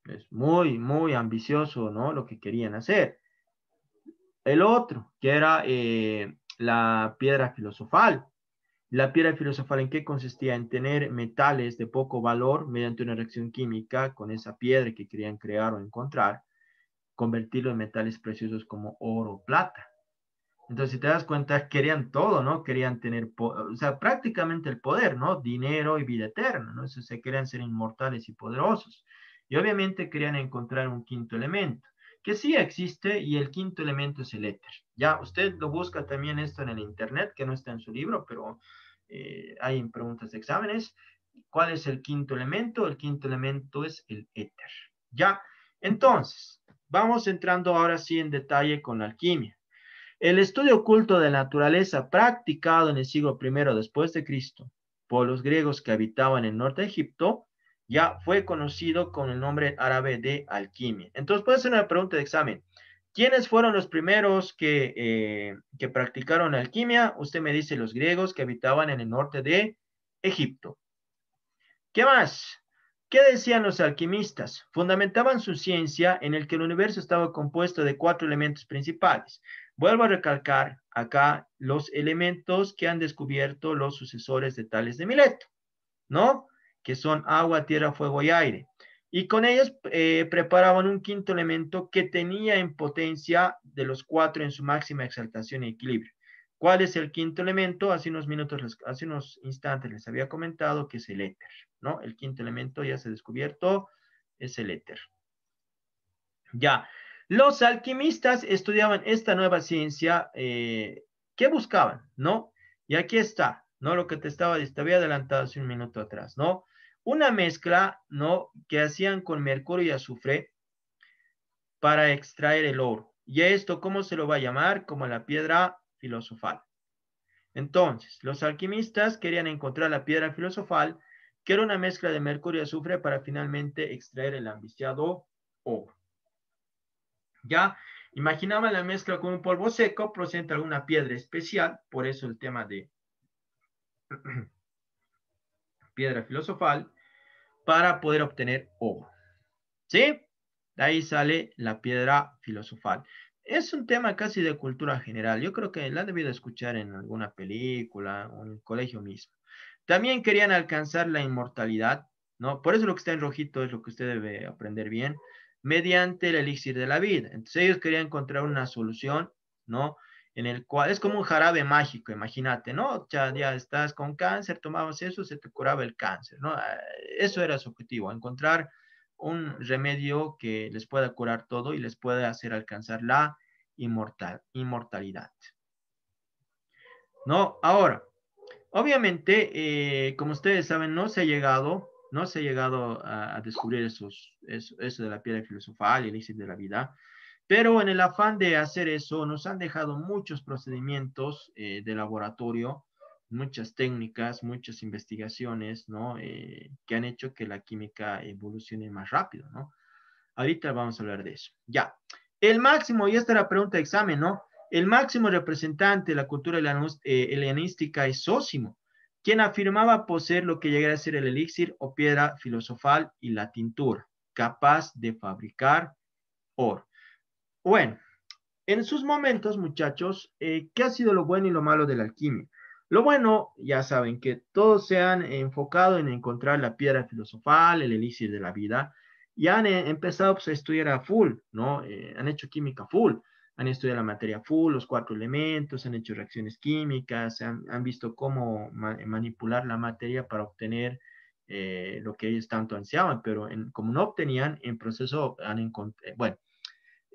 Es muy ambicioso, ¿no? Lo que querían hacer. El otro, que era la piedra filosofal. La piedra filosofal, ¿en qué consistía? En tener metales de poco valor mediante una reacción química con esa piedra que querían crear o encontrar, convertirlo en metales preciosos como oro o plata. Entonces, si te das cuenta, querían todo, ¿no? Querían tener, o sea, prácticamente el poder, ¿no? Dinero y vida eterna, ¿no? Eso se querían ser inmortales y poderosos. Y obviamente querían encontrar un quinto elemento, que sí existe, y el quinto elemento es el éter. Ya, usted lo busca también esto en el internet, que no está en su libro, pero hay en preguntas de exámenes. ¿Cuál es el quinto elemento? El quinto elemento es el éter. Ya, entonces, vamos entrando ahora sí en detalle con la alquimia. El estudio oculto de la naturaleza practicado en el siglo I después de Cristo por los griegos que habitaban en el norte de Egipto ya fue conocido con el nombre árabe de alquimia. Entonces puede ser una pregunta de examen. ¿Quiénes fueron los primeros que practicaron alquimia? Usted me dice los griegos que habitaban en el norte de Egipto. ¿Qué más? ¿Qué decían los alquimistas? Fundamentaban su ciencia en el que el universo estaba compuesto de 4 elementos principales. Vuelvo a recalcar acá los elementos que han descubierto los sucesores de Tales de Mileto, ¿no? Que son agua, tierra, fuego y aire. Y con ellos preparaban un quinto elemento que tenía en potencia de los 4 en su máxima exaltación y equilibrio. ¿Cuál es el quinto elemento? Hace unos instantes les había comentado que es el éter, ¿no? El quinto elemento ya se ha descubierto, es el éter. Ya, los alquimistas estudiaban esta nueva ciencia, ¿qué buscaban, no? Y aquí está, ¿no? Lo que te había adelantado hace un minuto atrás, ¿no? Una mezcla, ¿no? Que hacían con mercurio y azufre para extraer el oro. ¿Y esto cómo se lo va a llamar? Como la piedra filosofal. Entonces, los alquimistas querían encontrar la piedra filosofal, que era una mezcla de mercurio y azufre para finalmente extraer el ambiciado oro. Ya, imaginaban la mezcla con un polvo seco procedente de alguna piedra especial, por eso el tema de piedra filosofal, para poder obtener oro. ¿Sí? De ahí sale la piedra filosofal. Es un tema casi de cultura general. Yo creo que la han debido escuchar en alguna película o en el colegio mismo. También querían alcanzar la inmortalidad, ¿no? Por eso lo que está en rojito es lo que usted debe aprender bien, mediante el elixir de la vida. Entonces ellos querían encontrar una solución, ¿no? En el cual es como un jarabe mágico, imagínate, ¿no? Ya estás con cáncer, tomabas eso, se te curaba el cáncer, ¿no? Eso era su objetivo, encontrar un remedio que les pueda curar todo y les pueda hacer alcanzar la inmortalidad. ¿No? Ahora, obviamente, como ustedes saben, no se ha llegado a descubrir eso de la piedra filosofal y el elixir de la vida, pero en el afán de hacer eso nos han dejado muchos procedimientos de laboratorio, muchas técnicas, muchas investigaciones, ¿no? Que han hecho que la química evolucione más rápido, ¿no? Ahorita vamos a hablar de eso. Ya. El máximo, y esta es la pregunta de examen, ¿no? El máximo representante de la cultura helenística es Zósimo, quien afirmaba poseer lo que llegara a ser el elixir o piedra filosofal y la tintura, capaz de fabricar oro. Bueno, en sus momentos, muchachos, ¿qué ha sido lo bueno y lo malo de la alquimia? Lo bueno, ya saben, que todos se han enfocado en encontrar la piedra filosofal, el elixir de la vida, y han empezado pues, a estudiar a full, ¿no? Han hecho química full, han estudiado la materia full, los 4 elementos, han hecho reacciones químicas, han visto cómo manipular la materia para obtener lo que ellos tanto ansiaban, pero como no obtenían, en proceso han encontrado, bueno,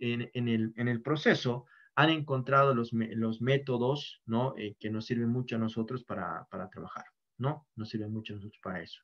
en el proceso han encontrado los métodos, ¿no? Que nos sirven mucho a nosotros para trabajar, ¿no? Nos sirven mucho a nosotros para eso,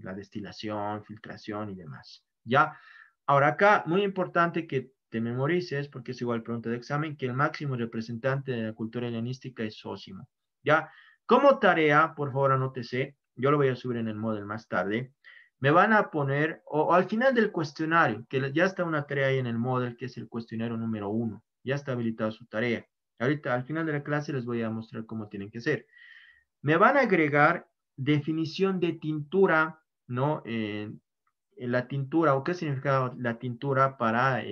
la destilación, filtración y demás, ¿ya? Ahora acá, muy importante que te memorices, porque es igual pregunta de examen, que el máximo representante de la cultura helenística es Zósimo, ¿ya? Como tarea, por favor anótese, yo lo voy a subir en el Moodle más tarde, me van a poner, o al final del cuestionario, que ya está una tarea ahí en el Moodle, que es el cuestionario número 1, ya está habilitada su tarea. Ahorita, al final de la clase, les voy a mostrar cómo tienen que ser. Me van a agregar definición de tintura, ¿no? La tintura, o qué significa la tintura para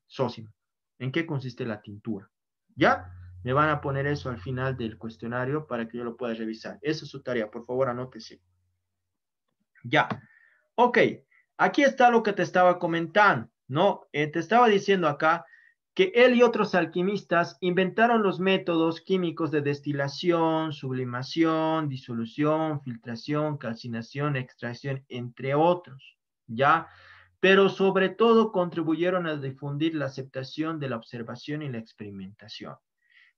Zósimo. ¿En qué consiste la tintura? ¿Ya? Me van a poner eso al final del cuestionario para que yo lo pueda revisar. Esa es su tarea, por favor, anótese. Ya, ok. Aquí está lo que te estaba comentando, ¿no? Te estaba diciendo acá que él y otros alquimistas inventaron los métodos químicos de destilación, sublimación, disolución, filtración, calcinación, extracción, entre otros, ¿ya? Pero sobre todo contribuyeron a difundir la aceptación de la observación y la experimentación.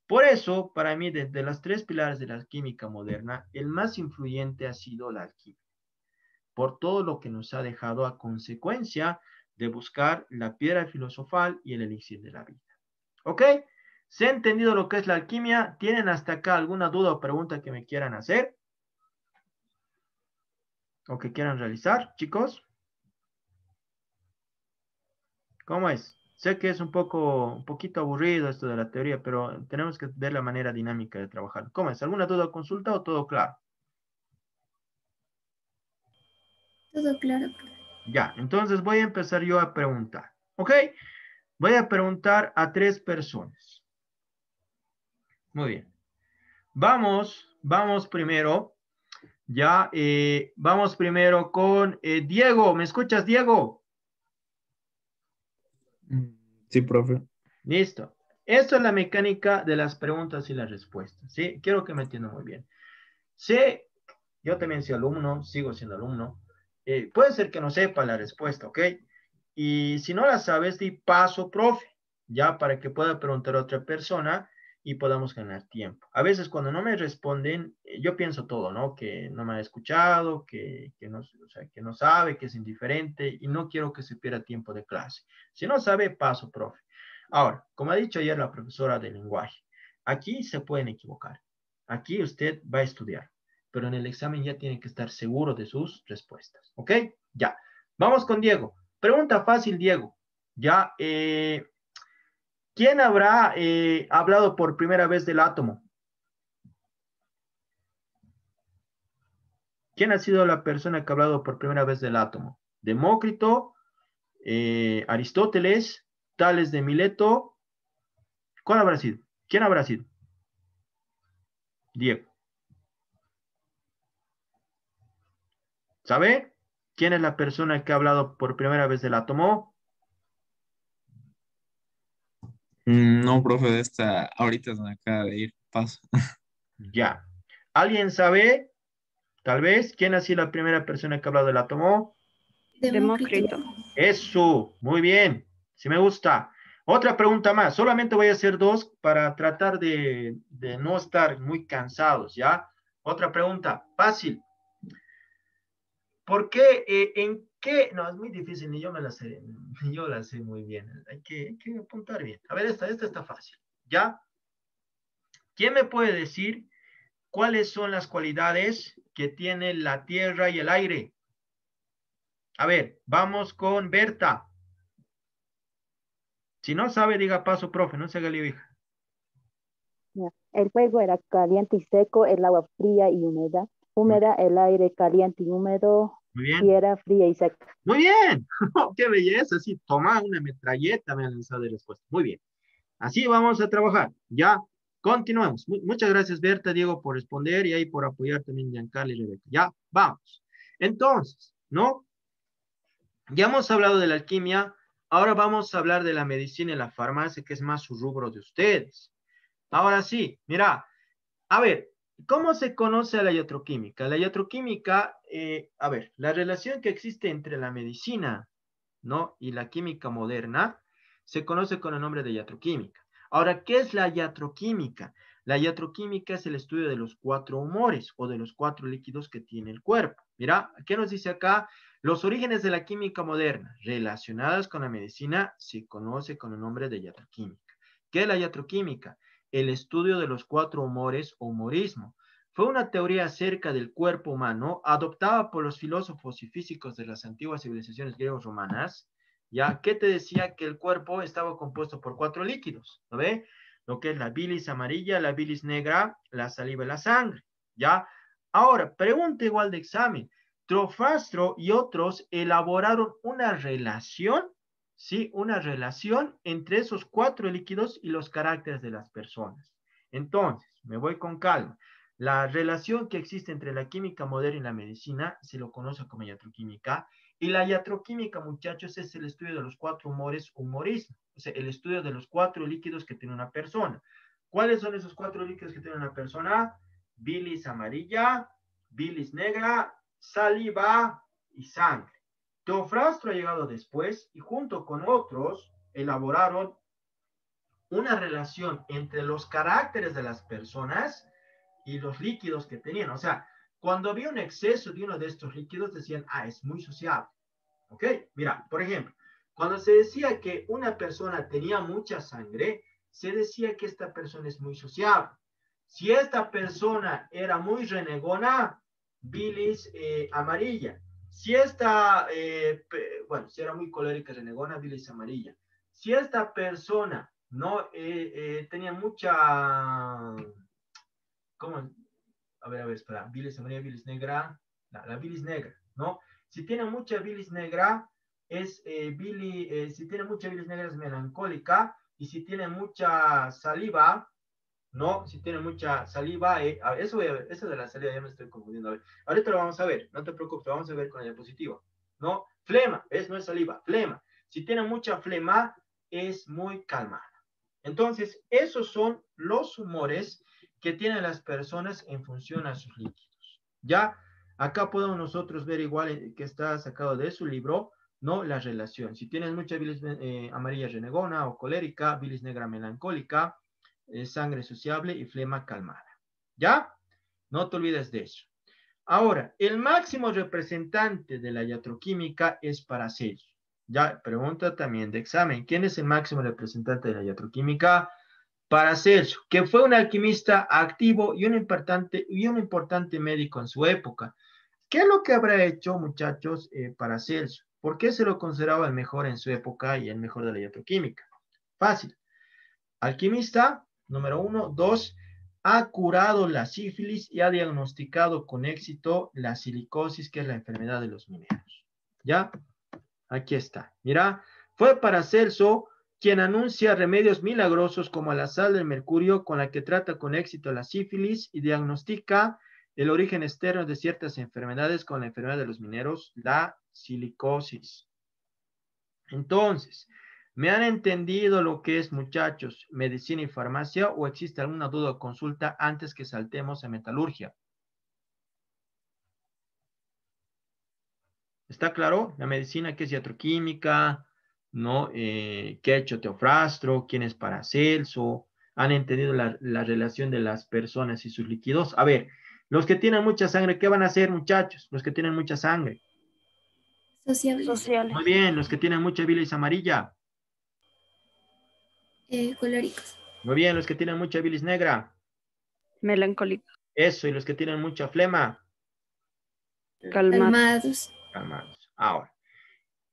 Por eso, para mí, desde las tres pilares de la química moderna, el más influyente ha sido la alquimia, por todo lo que nos ha dejado a consecuencia de buscar la piedra filosofal y el elixir de la vida. ¿Ok? ¿Se ha entendido lo que es la alquimia? ¿Tienen hasta acá alguna duda o pregunta que me quieran hacer? ¿O que quieran realizar, chicos? ¿Cómo es? Sé que es un poquito aburrido esto de la teoría, pero tenemos que ver la manera dinámica de trabajar. ¿Cómo es? ¿Alguna duda o consulta o todo claro? Todo claro, profe. Ya, entonces voy a empezar yo a preguntar. ¿Ok? Voy a preguntar a 3 personas. Muy bien. Vamos primero. Ya, vamos primero con Diego. ¿Me escuchas, Diego? Sí, profe. Listo. Esto es la mecánica de las preguntas y las respuestas, ¿sí? Quiero que me entiendan muy bien. Sé, yo también soy alumno, sigo siendo alumno. Puede ser que no sepa la respuesta, ¿ok? Y si no la sabes, di paso, profe, ya para que pueda preguntar a otra persona y podamos ganar tiempo. A veces cuando no me responden, yo pienso todo, ¿no? Que no me ha escuchado, no, o sea, que no sabe, que es indiferente y no quiero que se pierda tiempo de clase. Si no sabe, paso, profe. Ahora, como ha dicho ayer la profesora de lenguaje, aquí se pueden equivocar. Aquí usted va a estudiar, pero en el examen ya tiene que estar seguro de sus respuestas. ¿Ok? Ya. Vamos con Diego. Pregunta fácil, Diego. Ya. ¿Quién habrá hablado por primera vez del átomo? ¿Quién ha sido la persona que ha hablado por primera vez del átomo? ¿Demócrito? ¿Aristóteles? ¿Tales de Mileto? ¿Cuál habrá sido? ¿Quién habrá sido? Diego. ¿Sabe? ¿Quién es la persona que ha hablado por primera vez del átomo? No, profe, de esta ahorita se me acaba de ir. Paso. Ya. ¿Alguien sabe? Tal vez. ¿Quién ha sido la primera persona que ha hablado del átomo? Demócrito. Demócrito. Eso. Muy bien. Sí me gusta. Otra pregunta más. Solamente voy a hacer 2 para tratar de no estar muy cansados, ¿ya? Otra pregunta. Fácil. ¿Por qué? ¿En qué? No, es muy difícil, ni yo me la sé, ni yo la sé muy bien. Hay que apuntar bien. A ver, esta está fácil. ¿Ya? ¿Quién me puede decir cuáles son las cualidades que tiene la tierra y el aire? A ver, vamos con Berta. Si no sabe, diga paso, profe, no se haga la vieja. Ya. El fuego era caliente y seco, el agua fría y húmeda. Muy, Húmeda, el aire caliente y húmedo, muy bien. tierra fría y seca. Muy bien. ¡Qué belleza! Sí, toma una metralleta, me han lanzado de respuesta. Muy bien. Así vamos a trabajar. Ya, continuemos. Muchas gracias, Berta, Diego, por responder y ahí por apoyar también Giancarlo y Rebeca. Ya, vamos. Entonces, ¿no? Ya hemos hablado de la alquimia, ahora vamos a hablar de la medicina y la farmacia, que es más su rubro de ustedes. Ahora sí, mira, a ver, ¿cómo se conoce a la iatroquímica? La iatroquímica, a ver, la relación que existe entre la medicina, ¿no? Y la química moderna se conoce con el nombre de iatroquímica. Ahora, ¿qué es la iatroquímica? La iatroquímica es el estudio de los 4 humores o de los 4 líquidos que tiene el cuerpo. Mira, ¿qué nos dice acá? Los orígenes de la química moderna relacionadas con la medicina se conoce con el nombre de iatroquímica. ¿Qué es la iatroquímica? El estudio de los 4 humores o humorismo. Fue una teoría acerca del cuerpo humano adoptada por los filósofos y físicos de las antiguas civilizaciones griegos romanas, ya que te decía que el cuerpo estaba compuesto por 4 líquidos, ¿no ve? Lo que es la bilis amarilla, la bilis negra, la saliva y la sangre, ¿ya? Ahora, pregunta igual de examen. Trofastro y otros elaboraron una relación, ¿sí? Una relación entre esos 4 líquidos y los caracteres de las personas. Entonces, me voy con calma. La relación que existe entre la química moderna y la medicina se lo conoce como iatroquímica. Y la iatroquímica, muchachos, es el estudio de los 4 humores, humorismo. O sea, el estudio de los 4 líquidos que tiene una persona. ¿Cuáles son esos 4 líquidos que tiene una persona? Bilis amarilla, bilis negra, saliva y sangre. Teofrastro ha llegado después y junto con otros elaboraron una relación entre los caracteres de las personas y los líquidos que tenían. O sea, cuando había un exceso de uno de estos líquidos, decían, es muy sociable. ¿Ok? Mira, por ejemplo, cuando se decía que una persona tenía mucha sangre, se decía que esta persona es muy sociable. Si esta persona era muy renegona, bilis amarilla. Si esta, si era muy colérica, renegona, bilis amarilla. Si esta persona no tenía mucha, ¿cómo? A ver, espera, bilis amarilla, bilis negra, la bilis negra, ¿no? Si tiene mucha bilis negra, si tiene mucha bilis negra es melancólica, y si tiene mucha saliva, ¿no? Si tiene mucha saliva, eso de la saliva ya me estoy confundiendo. A ver, ahorita lo vamos a ver, no te preocupes, lo vamos a ver con la diapositiva, ¿no? Flema, ¿ves? No es saliva, flema. Si tiene mucha flema, es muy calmada. Entonces, esos son los humores que tienen las personas en función a sus líquidos. Ya, acá podemos nosotros ver igual que está sacado de su libro, ¿no? La relación. Si tienes mucha bilis amarilla renegona o colérica, bilis negra melancólica, sangre sociable y flema calmada. ¿Ya? No te olvides de eso. Ahora, el máximo representante de la iatroquímica es Paracelso. Ya, pregunta también de examen. ¿Quién es el máximo representante de la iatroquímica? Paracelso, que fue un alquimista activo y un importante médico en su época. ¿Qué es lo que habrá hecho, muchachos, Paracelso? ¿Por qué se lo consideraba el mejor en su época y el mejor de la iatroquímica? Fácil. Alquimista, número 1. 2. Ha curado la sífilis y ha diagnosticado con éxito la silicosis, que es la enfermedad de los mineros. ¿Ya? Aquí está. Mira, fue Paracelso quien anuncia remedios milagrosos como la sal del mercurio, con la que trata con éxito la sífilis y diagnostica el origen externo de ciertas enfermedades, con la enfermedad de los mineros, la silicosis. Entonces, ¿me han entendido lo que es, muchachos, medicina y farmacia, o existe alguna duda o consulta antes que saltemos a metalurgia? ¿Está claro? La medicina, ¿qué es iatroquímica? ¿No? ¿Qué ha hecho Teofrastro? ¿Quién es Paracelso? ¿Han entendido la relación de las personas y sus líquidos? A ver, los que tienen mucha sangre, ¿qué van a hacer, muchachos? Los que tienen mucha sangre. Sociables. Muy bien, los que tienen mucha bilis amarilla. Coléricos. Muy bien, los que tienen mucha bilis negra. Melancólicos. Eso, y los que tienen mucha flema. Calmados. Calmados. Ahora,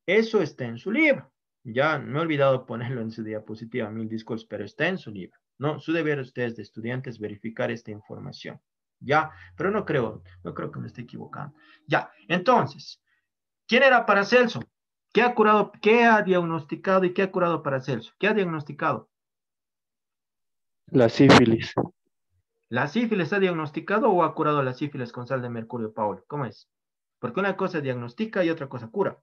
eso está en su libro. Ya me he olvidado ponerlo en su diapositiva, mil disculpas, pero está en su libro. No, su deber ustedes de estudiantes verificar esta información. Ya, pero no creo que me esté equivocando. Ya, entonces, ¿quién era Paracelso? ¿Qué ha curado, qué ha diagnosticado y qué ha curado Paracelso? ¿Qué ha diagnosticado? La sífilis. ¿La sífilis ha diagnosticado o ha curado la sífilis con sal de mercurio, Paul? ¿Cómo es? Porque una cosa diagnostica y otra cosa cura.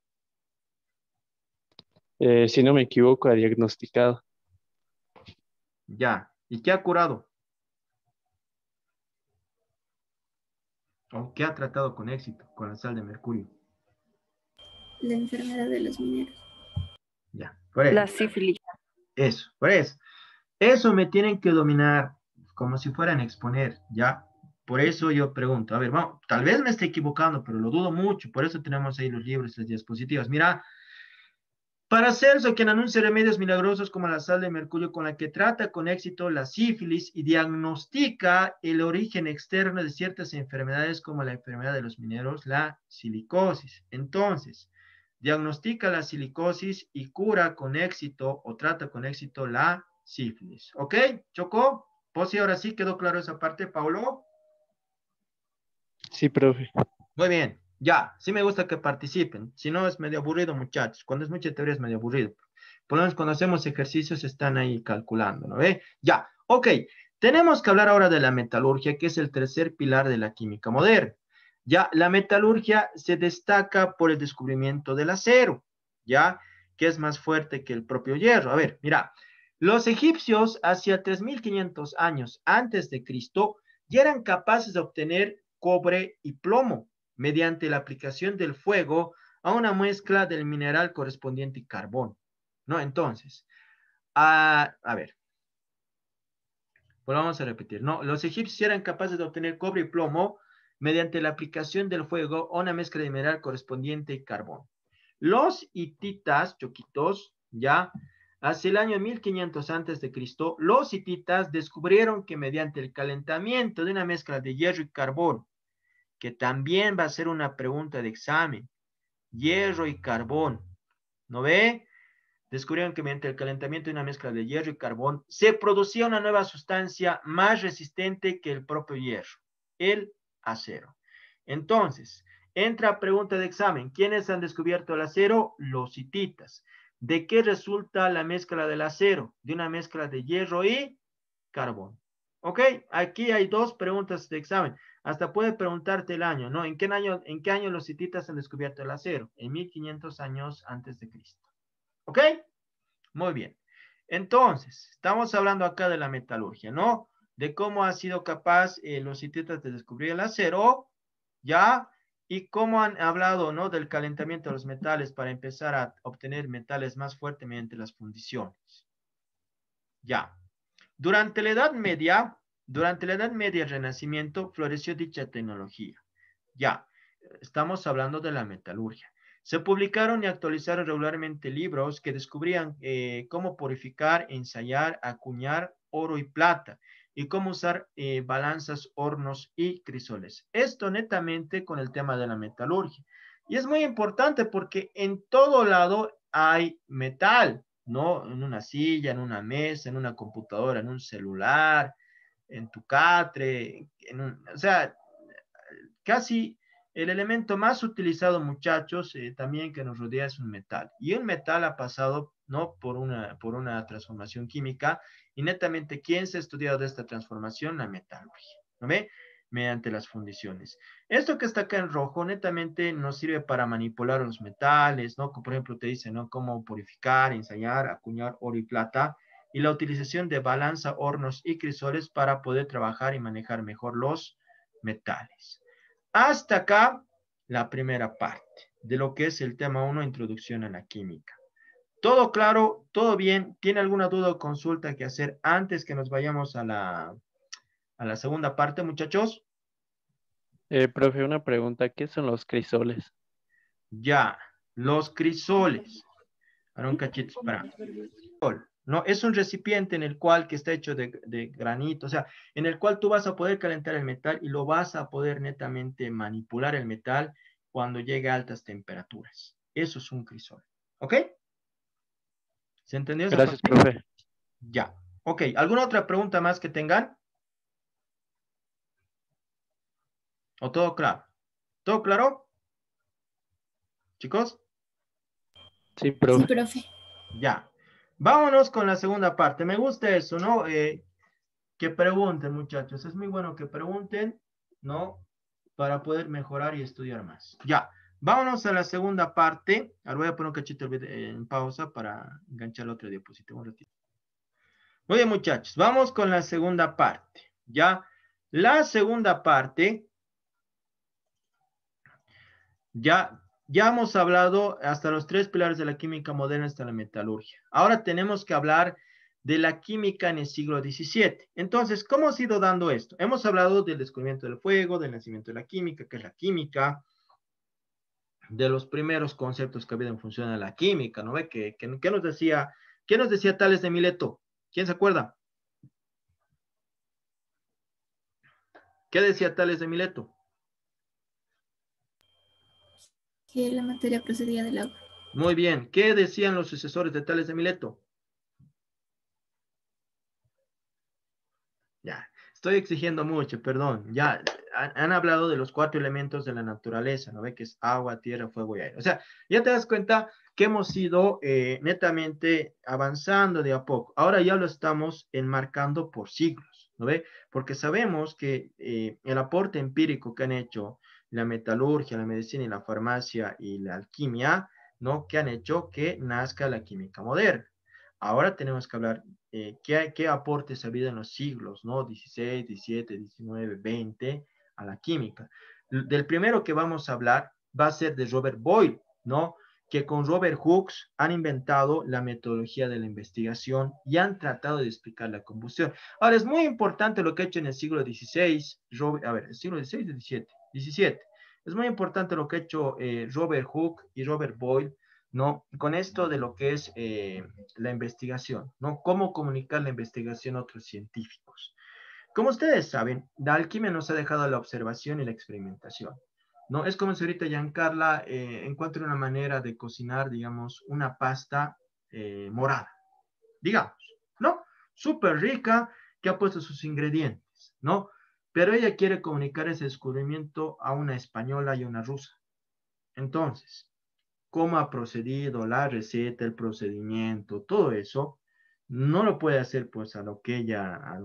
Si no me equivoco, ha diagnosticado. Ya. ¿Y qué ha curado? ¿O qué ha tratado con éxito con la sal de mercurio? La enfermedad de los mineros. Ya. Por eso. La sífilis. Eso, por eso. Eso me tienen que dominar como si fueran a exponer, ¿ya? Por eso yo pregunto, a ver, bueno, tal vez me esté equivocando, pero lo dudo mucho, por eso tenemos ahí los libros, las diapositivas. Mira, Paracelso, quien anuncia remedios milagrosos como la sal de mercurio, con la que trata con éxito la sífilis y diagnostica el origen externo de ciertas enfermedades como la enfermedad de los mineros, la silicosis. Entonces, diagnostica la silicosis y cura con éxito o trata con éxito la sífilis. ¿Ok? ¿Chocó? Pues sí, ahora sí quedó claro esa parte, Paulo. Sí, profe. Muy bien. Ya, sí me gusta que participen. Si no, es medio aburrido, muchachos. Cuando es mucha teoría es medio aburrido. Por lo menos cuando hacemos ejercicios están ahí calculando, ¿no ve? Ya, ok. Tenemos que hablar ahora de la metalurgia, que es el tercer pilar de la química moderna. Ya, la metalurgia se destaca por el descubrimiento del acero, ya, que es más fuerte que el propio hierro. A ver, mira, los egipcios hacia 3500 años antes de Cristo ya eran capaces de obtener cobre y plomo mediante la aplicación del fuego a una mezcla del mineral correspondiente y carbón, ¿no? Entonces, a ver, volvamos a repetir, ¿no? Los egipcios eran capaces de obtener cobre y plomo mediante la aplicación del fuego a una mezcla de mineral correspondiente y carbón. Los hititas, choquitos, ya, hacia el año 1500 antes de Cristo, los hititas descubrieron que mediante el calentamiento de una mezcla de hierro y carbón, que también va a ser una pregunta de examen, hierro y carbón, ¿no ve? Descubrieron que mediante el calentamiento de una mezcla de hierro y carbón se producía una nueva sustancia más resistente que el propio hierro, el acero. Entonces, entra pregunta de examen. ¿Quiénes han descubierto el acero? Los hititas. ¿De qué resulta la mezcla del acero? De una mezcla de hierro y carbón. ¿Ok? Aquí hay dos preguntas de examen. Hasta puede preguntarte el año, ¿no? ¿En qué año los hititas han descubierto el acero? En 1500 años antes de Cristo. ¿Ok? Muy bien. Entonces, estamos hablando acá de la metalurgia, ¿no? De cómo ha sido capaz los hititas de descubrir el acero, ¿ya? Y cómo han hablado, ¿no? Del calentamiento de los metales para empezar a obtener metales más fuertes mediante las fundiciones. Ya. Durante la Edad Media y el Renacimiento, floreció dicha tecnología. Ya. Estamos hablando de la metalurgia. Se publicaron y actualizaron regularmente libros que descubrían cómo purificar, ensayar, acuñar oro y plata y cómo usar balanzas, hornos y crisoles. Esto netamente con el tema de la metalurgia. Y es muy importante porque en todo lado hay metal, ¿no? En una silla, en una mesa, en una computadora, en un celular, en tu catre, o sea, casi el elemento más utilizado, muchachos, también que nos rodea es un metal. Y un metal ha pasado, ¿no? por una transformación química. Y netamente, ¿quién se ha estudiado de esta transformación? La metalurgia, ¿no ve? Mediante las fundiciones. Esto que está acá en rojo, netamente nos sirve para manipular los metales, ¿no? Como por ejemplo te dice, ¿no? Cómo purificar, ensayar, acuñar oro y plata. Y la utilización de balanza, hornos y crisoles para poder trabajar y manejar mejor los metales. Hasta acá la primera parte de lo que es el tema 1, introducción a la química. ¿Todo claro? ¿Todo bien? ¿Tiene alguna duda o consulta que hacer antes que nos vayamos a la segunda parte, muchachos? Profe, una pregunta. ¿Qué son los crisoles? Ya, los crisoles. Ahora un cachito, espera. No, es un recipiente en el cual, que está hecho de granito, o sea, en el cual tú vas a poder calentar el metal y lo vas a poder netamente manipular el metal cuando llegue a altas temperaturas. Eso es un crisol. ¿Ok? ¿Se entendió esa Gracias, parte? profe. Ya. Ok, ¿alguna otra pregunta más que tengan? ¿O todo claro? ¿Todo claro? ¿Chicos? Sí, Sí, profe. profe. Ya. Vámonos con la segunda parte. Me gusta eso, ¿no? Que pregunten, muchachos. Es muy bueno que pregunten, ¿no? Para poder mejorar y estudiar más. Ya. Vámonos a la segunda parte. Ahora voy a poner un cachito en pausa para enganchar la otra diapositiva un ratito. Muy bien, muchachos. Vamos con la segunda parte. Ya. La segunda parte. Ya hemos hablado hasta los 3 pilares de la química moderna hasta la metalurgia. Ahora tenemos que hablar de la química en el siglo XVII. Entonces, ¿cómo ha sido dando esto? Hemos hablado del descubrimiento del fuego, del nacimiento de la química, que es la química, de los primeros conceptos que ha habido en función de la química, ¿no ve? ¿Qué nos decía Tales de Mileto? ¿Quién se acuerda? ¿Qué decía Tales de Mileto? Que la materia procedía del agua. Muy bien. ¿Qué decían los sucesores de Tales de Mileto? Ya, estoy exigiendo mucho, perdón. Ya, han hablado de los 4 elementos de la naturaleza, ¿no ve? Que es agua, tierra, fuego y aire. O sea, ya te das cuenta que hemos ido netamente avanzando de a poco. Ahora ya lo estamos enmarcando por siglos. ¿no ve? Porque sabemos que el aporte empírico que han hecho la metalurgia, la medicina y la farmacia y la alquimia, ¿no? Que han hecho que nazca la química moderna. Ahora tenemos que hablar qué aportes ha habido en los siglos, ¿no? 16, 17, 19, 20 a la química. Del primero que vamos a hablar va a ser de Robert Boyle, ¿no? Que con Robert Hooke han inventado la metodología de la investigación y han tratado de explicar la combustión. Ahora, es muy importante lo que ha hecho en el siglo XVI, el siglo XVI o XVII, 17. Es muy importante lo que ha hecho Robert Hooke y Robert Boyle, ¿no? Con esto de lo que es la investigación, ¿no? Cómo comunicar la investigación a otros científicos. Como ustedes saben, la alquimia nos ha dejado la observación y la experimentación, ¿no? Es como si ahorita Giancarla encuentre una manera de cocinar, digamos, una pasta morada, digamos, ¿no? Súper rica, que ha puesto sus ingredientes, ¿no? Pero ella quiere comunicar ese descubrimiento a una española y a una rusa. Entonces, cómo ha procedido la receta, el procedimiento, todo eso, no lo puede hacer pues a lo que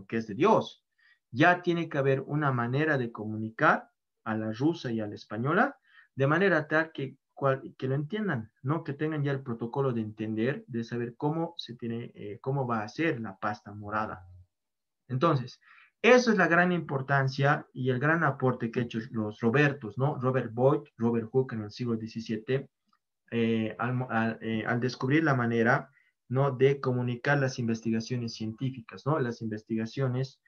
es de Dios. Ya tiene que haber una manera de comunicar a la rusa y a la española, de manera tal que lo entiendan, ¿no? Que tengan ya el protocolo de entender, de saber cómo va a ser la pasta morada. Entonces, eso es la gran importancia y el gran aporte que han hecho los Robertos, ¿no? Robert Boyle, Robert Hooke en el siglo XVII, al descubrir la manera, ¿no? De comunicar las investigaciones científicas, ¿no? Las investigaciones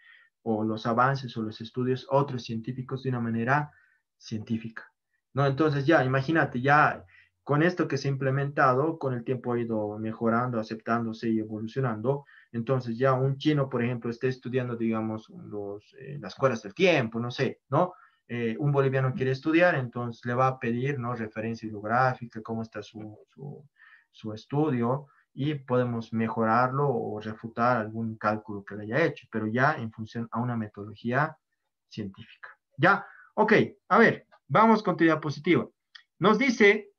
o los avances o los estudios a otros científicos de una manera científica, ¿no? Entonces ya, imagínate, ya con esto que se ha implementado, con el tiempo ha ido mejorando, aceptándose y evolucionando. Entonces ya un chino, por ejemplo, esté estudiando, digamos, las cuerdas del tiempo, no sé, ¿no? Un boliviano quiere estudiar, entonces le va a pedir, ¿no? Referencia bibliográfica, cómo está su estudio, y podemos mejorarlo o refutar algún cálculo que le haya hecho, pero ya en función a una metodología científica. Ya, ok, a ver, vamos con tu diapositiva. Nos dice,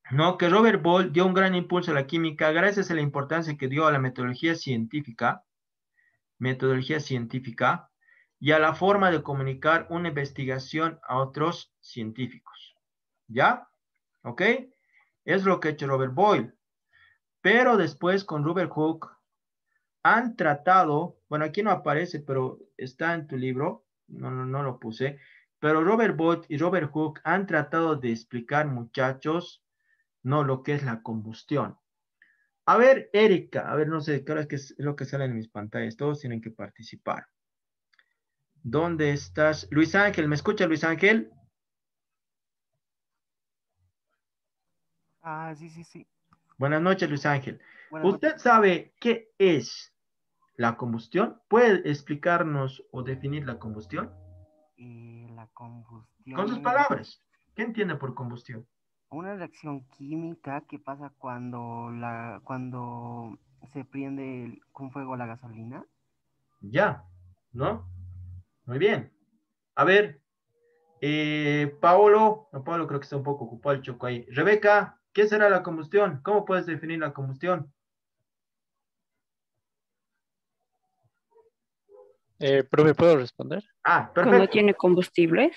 ¿no? Que Robert Boyle dio un gran impulso a la química gracias a la importancia que dio a la metodología científica y a la forma de comunicar una investigación a otros científicos. ¿Ya? ¿Ok? Es lo que ha hecho Robert Boyle. Pero después con Robert Hooke han tratado, bueno, aquí no aparece, pero está en tu libro, no lo puse, pero Robert Boyle y Robert Hooke han tratado de explicar, muchachos, no lo que es la combustión. A ver, Erika, a ver, no sé, claro, es lo que sale en mis pantallas, todos tienen que participar. ¿Dónde estás? Luis Ángel, ¿me escucha Luis Ángel? Ah, sí. Buenas noches, Luis Ángel. Buenas ¿Usted noches. sabe qué es la combustión? ¿Puede explicarnos o definir la combustión? La Con sus combustión es palabras. ¿Qué entiende por combustión? una reacción química que pasa cuando se prende con fuego la gasolina. Ya, ¿no? Muy bien. A ver, Paolo creo que está un poco ocupado el choco ahí. Rebeca, ¿qué será la combustión? ¿Cómo puedes definir la combustión? Profe, ¿puedo responder? Ah, Cuando perfecto. tiene combustibles,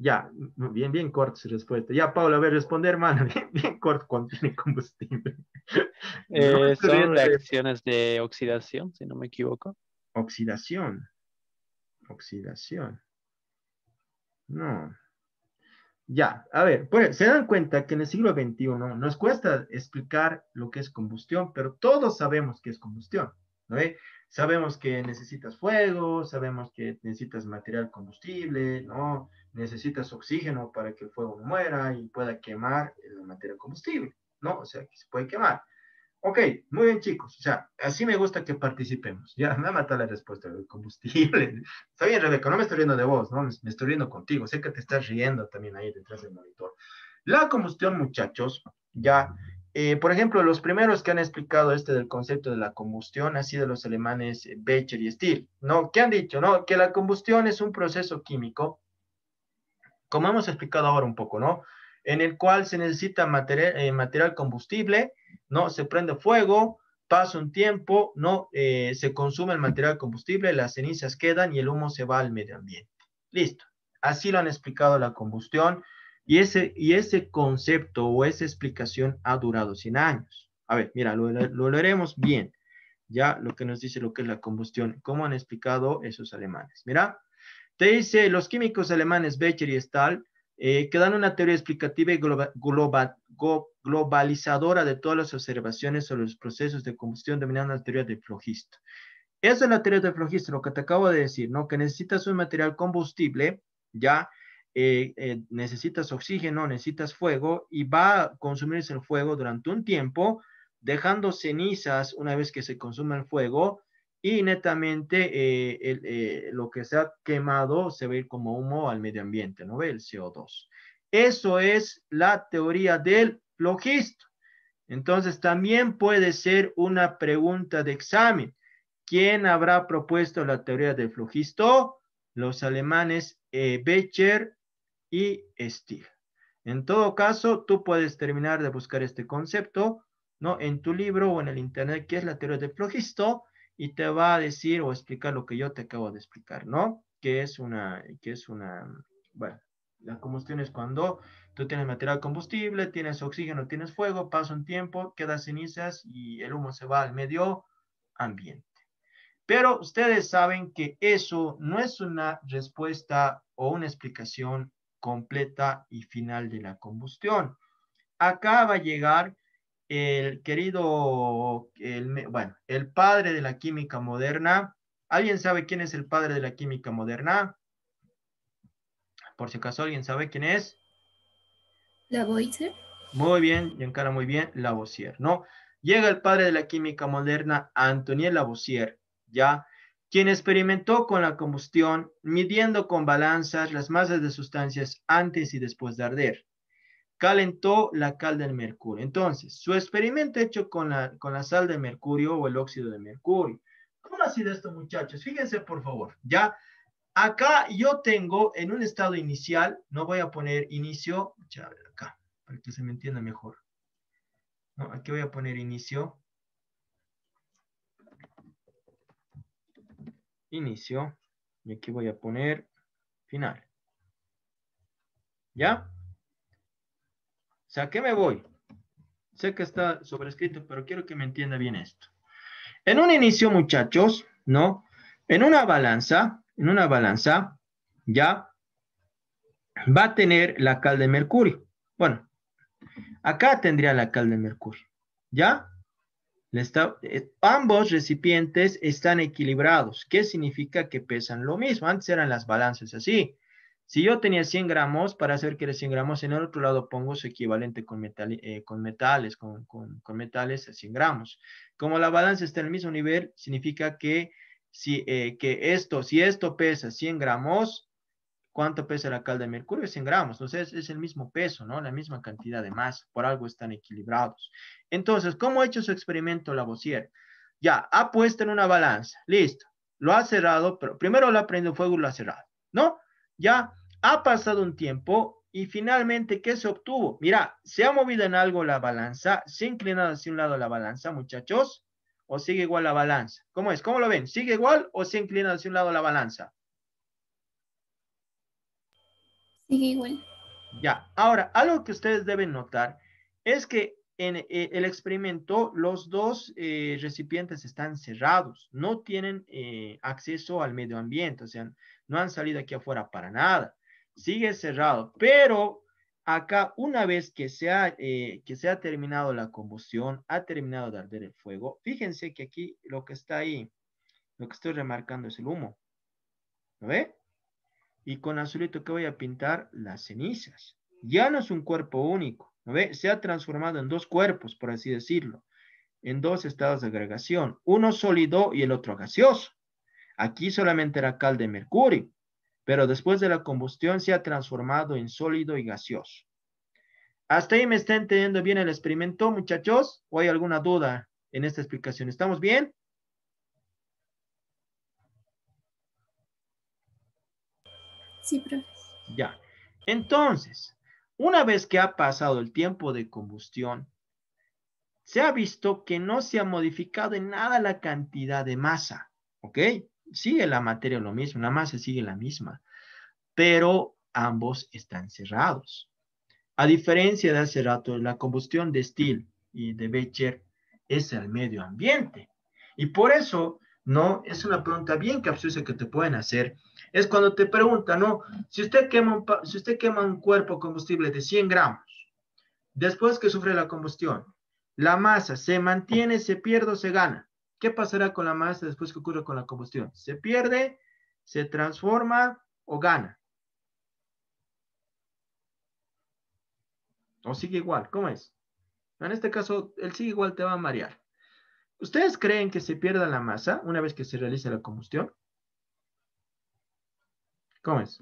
Ya, bien corta su respuesta. Ya, Paolo, a ver, responder, hermano. Bien corto cuando tiene combustible. No me estoy Son riendo de reacciones de oxidación, si no me equivoco. oxidación. No. Ya, a ver, pues, se dan cuenta que en el siglo XXI nos cuesta explicar lo que es combustión, pero todos sabemos que es combustión, ¿no? Sabemos que necesitas fuego, sabemos que necesitas material combustible, ¿no? Necesitas oxígeno para que el fuego no muera y pueda quemar el material combustible, ¿no? O sea, que se puede quemar. Ok, muy bien, chicos. O sea, así me gusta que participemos. Ya, me ha matado la respuesta del combustible. Está bien, Rebeca, no me estoy riendo de vos, ¿no? Me estoy riendo contigo. Sé que te estás riendo también ahí detrás del monitor. La combustión, muchachos, ya, por ejemplo, los primeros que han explicado del concepto de la combustión han sido los alemanes Becher y Steele, ¿no? ¿Qué han dicho, no? Que la combustión es un proceso químico, como hemos explicado ahora un poco, ¿no? En el cual se necesita material combustible, ¿no? Se prende fuego, pasa un tiempo, ¿no? Se consume el material combustible, las cenizas quedan y el humo se va al medio ambiente. Listo. Así lo han explicado la combustión y ese concepto o esa explicación ha durado 100 años. A ver, mira, lo leeremos bien. Ya lo que nos dice lo que es la combustión, cómo han explicado esos alemanes. Mira, te dice, los químicos alemanes Becher y Stahl que dan una teoría explicativa y globalizadora de todas las observaciones sobre los procesos de combustión, denominada la teoría de Flogisto. Esa es la teoría de Flogisto, lo que te acabo de decir, ¿no? Que necesitas un material combustible, ya, necesitas oxígeno, necesitas fuego, y va a consumirse el fuego durante un tiempo, dejando cenizas una vez que se consume el fuego, y netamente lo que se ha quemado se va a ir como humo al medio ambiente, ¿no ve? El CO2. Eso es la teoría del flogisto. Entonces, también puede ser una pregunta de examen. ¿Quién habrá propuesto la teoría del flogisto? Los alemanes Becher y Stieg. En todo caso, tú puedes terminar de buscar este concepto, ¿no? En tu libro o en el internet, ¿qué es la teoría del flogisto? Y te va a decir o explicar lo que yo te acabo de explicar, ¿no? Bueno, la combustión es cuando tú tienes material combustible, tienes oxígeno, tienes fuego, pasa un tiempo, queda cenizas y el humo se va al medio ambiente. Pero ustedes saben que eso no es una respuesta o una explicación completa y final de la combustión. Acá va a llegar el querido, el padre de la química moderna. ¿Alguien sabe quién es el padre de la química moderna? Por si acaso alguien sabe quién es. Lavoisier. Muy bien, Giancarlo, muy bien, Lavoisier, ¿no? Llega el padre de la química moderna, Antoine Lavoisier, ¿ya? Quien experimentó con la combustión, midiendo con balanzas las masas de sustancias antes y después de arder. Calentó la cal del mercurio. Entonces, su experimento hecho con la sal de mercurio o el óxido de mercurio. ¿Cómo ha sido esto, muchachos? Fíjense, por favor, ¿ya? Acá yo tengo en un estado inicial, no voy a poner inicio, ya, a ver acá, para que se me entienda mejor. No, aquí voy a poner inicio. Inicio. Y aquí voy a poner final. ¿Ya? O sea, ¿qué me voy? Sé que está sobrescrito, pero quiero que me entienda bien esto. En un inicio, muchachos, ¿no? En una balanza, ¿ya? Va a tener la cal de mercurio. Bueno, acá tendría la cal de mercurio, ¿ya? Ambos recipientes están equilibrados. ¿Qué significa que pesan lo mismo? Antes eran las balanzas así. Si yo tenía 100 gramos, para saber que era 100 gramos, en el otro lado pongo su equivalente con metales a 100 gramos. Como la balanza está en el mismo nivel, significa que si esto pesa 100 gramos, ¿cuánto pesa la cal de mercurio? 100 gramos. Entonces es el mismo peso, ¿no? La misma cantidad de masa. Por algo están equilibrados. Entonces, ¿cómo ha hecho su experimento Lavoisier? Ya, ha puesto en una balanza. Listo. Lo ha cerrado, pero primero lo ha prendido fuego y lo ha cerrado, ¿no? Ya ha pasado un tiempo y finalmente, ¿qué se obtuvo? Mira, se ha movido en algo la balanza, se ha inclinado hacia un lado la balanza, muchachos, o sigue igual la balanza. ¿Cómo es? ¿Cómo lo ven? ¿Sigue igual o se inclina hacia un lado la balanza? Sigue igual. Ya, ahora, algo que ustedes deben notar es que en el experimento los dos recipientes están cerrados, no tienen acceso al medio ambiente, o sea, no han salido aquí afuera para nada, sigue cerrado, pero acá una vez que se ha terminado la combustión, ha terminado de arder el fuego, fíjense que aquí lo que está ahí, lo que estoy remarcando es el humo, ¿lo ve? Y con azulito que voy a pintar las cenizas. Ya no es un cuerpo único, ¿no ve? Se ha transformado en dos cuerpos, por así decirlo, en dos estados de agregación, uno sólido y el otro gaseoso. Aquí solamente era cal de mercurio, pero después de la combustión se ha transformado en sólido y gaseoso. ¿Hasta ahí me está entendiendo bien el experimento, muchachos? ¿O hay alguna duda en esta explicación? ¿Estamos bien? Sí, profe. Ya. Entonces, una vez que ha pasado el tiempo de combustión, se ha visto que no se ha modificado en nada la cantidad de masa, ¿ok? Sigue la materia lo mismo, la masa sigue la misma, pero ambos están cerrados. A diferencia de hace rato, la combustión de Still y de Becher es el medio ambiente. Y por eso, ¿no? Es una pregunta bien capciosa que te pueden hacer. Es cuando te preguntan, ¿no? Si usted quema un cuerpo combustible de 100 gramos, después que sufre la combustión, la masa se mantiene, se pierde o se gana. ¿Qué pasará con la masa después que ocurre con la combustión? ¿Se pierde, se transforma o gana? ¿O sigue igual? ¿Cómo es? En este caso, el sigue igual te va a marear. ¿Ustedes creen que se pierda la masa una vez que se realiza la combustión? ¿Cómo es?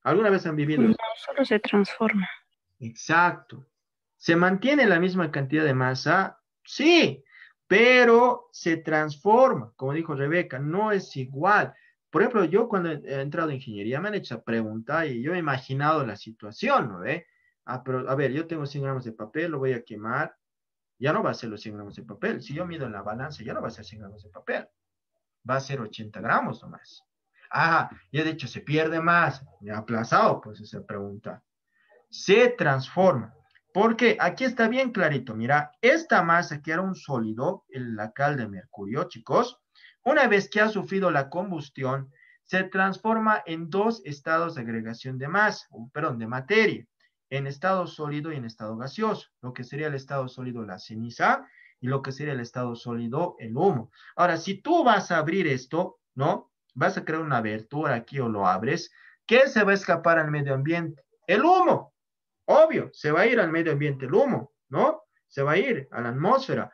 ¿Alguna vez han vivido No, eso? solo se transforma. Exacto. ¿Se mantiene la misma cantidad de masa? Sí, pero se transforma, como dijo Rebeca, no es igual. Por ejemplo, yo cuando he entrado en ingeniería me han hecho esa pregunta y yo he imaginado la situación, ¿no ve? Pero a ver, yo tengo 100 gramos de papel, lo voy a quemar, ya no va a ser los 100 gramos de papel. Si yo mido en la balanza, ya no va a ser 100 gramos de papel, va a ser 80 gramos nomás. Ah, ya de hecho se pierde más. Me ha aplazado, pues, esa pregunta. Se transforma. Porque aquí está bien clarito, mira, esta masa que era un sólido, la cal de mercurio, chicos, una vez que ha sufrido la combustión, se transforma en dos estados de agregación de masa, perdón, de materia, en estado sólido y en estado gaseoso, lo que sería el estado sólido la ceniza y lo que sería el estado sólido el humo. Ahora, si tú vas a abrir esto, ¿no? Vas a crear una abertura aquí o lo abres, ¿qué se va a escapar al medio ambiente? El humo. Obvio, se va a ir al medio ambiente el humo, ¿no? Se va a ir a la atmósfera.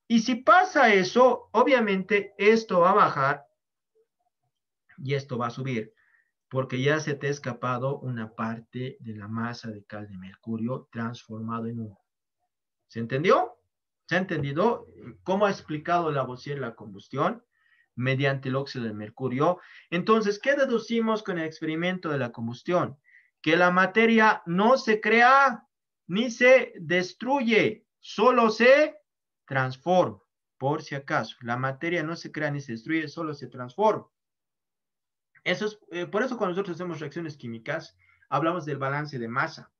Y si pasa eso, obviamente esto va a bajar y esto va a subir, porque ya se te ha escapado una parte de la masa de cal de mercurio transformado en humo. ¿Se entendió? ¿Se ha entendido cómo ha explicado Lavoisier la combustión mediante el óxido de mercurio? Entonces, ¿qué deducimos con el experimento de la combustión? Que la materia no se crea ni se destruye, solo se transforma, por si acaso. La materia no se crea ni se destruye, solo se transforma. Eso es, por eso cuando nosotros hacemos reacciones químicas, hablamos del balance de masa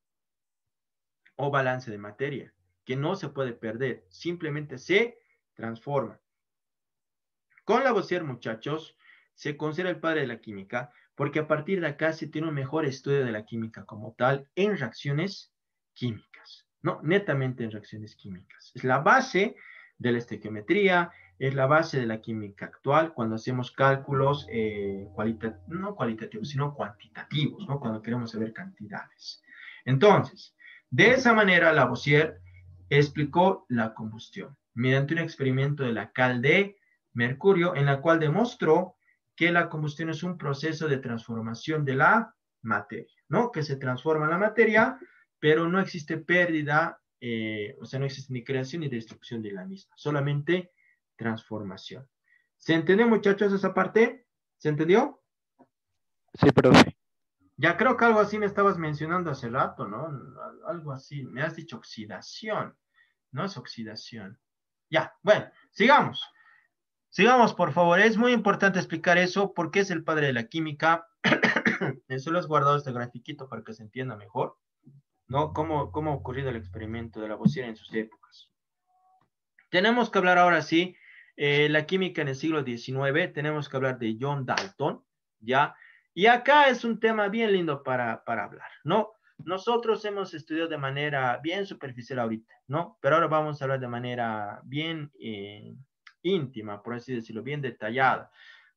o balance de materia, que no se puede perder, simplemente se transforma. Con Lavoisier, muchachos, se considera el padre de la química, porque a partir de acá se tiene un mejor estudio de la química como tal en reacciones químicas, ¿no? Netamente en reacciones químicas. Es la base de la estequiometría, es la base de la química actual cuando hacemos cálculos no cualitativos, sino cuantitativos, ¿no? Cuando queremos saber cantidades. Entonces, de esa manera, Lavoisier explicó la combustión mediante un experimento de la cal de mercurio, en la cual demostró que la combustión es un proceso de transformación de la materia, ¿no? Que se transforma la materia, pero no existe pérdida, o sea, no existe ni creación ni destrucción de la misma, solamente transformación. ¿Se entendió, muchachos, esa parte? ¿Se entendió? Sí, profe. Ya creo que algo así me estabas mencionando hace rato, ¿no? Algo así, me has dicho oxidación, no es oxidación. Ya, bueno, sigamos. Sigamos, por favor. Es muy importante explicar eso, porque es el padre de la química. Eso lo has guardado este grafiquito para que se entienda mejor, ¿no? Cómo ha ocurrido el experimento de Lavoisier en sus épocas. Tenemos que hablar ahora sí, la química en el siglo XIX, tenemos que hablar de John Dalton, ¿ya? Y acá es un tema bien lindo para hablar, ¿no? Nosotros hemos estudiado de manera bien superficial ahorita, ¿no? Pero ahora vamos a hablar de manera bien íntima, por así decirlo, bien detallada.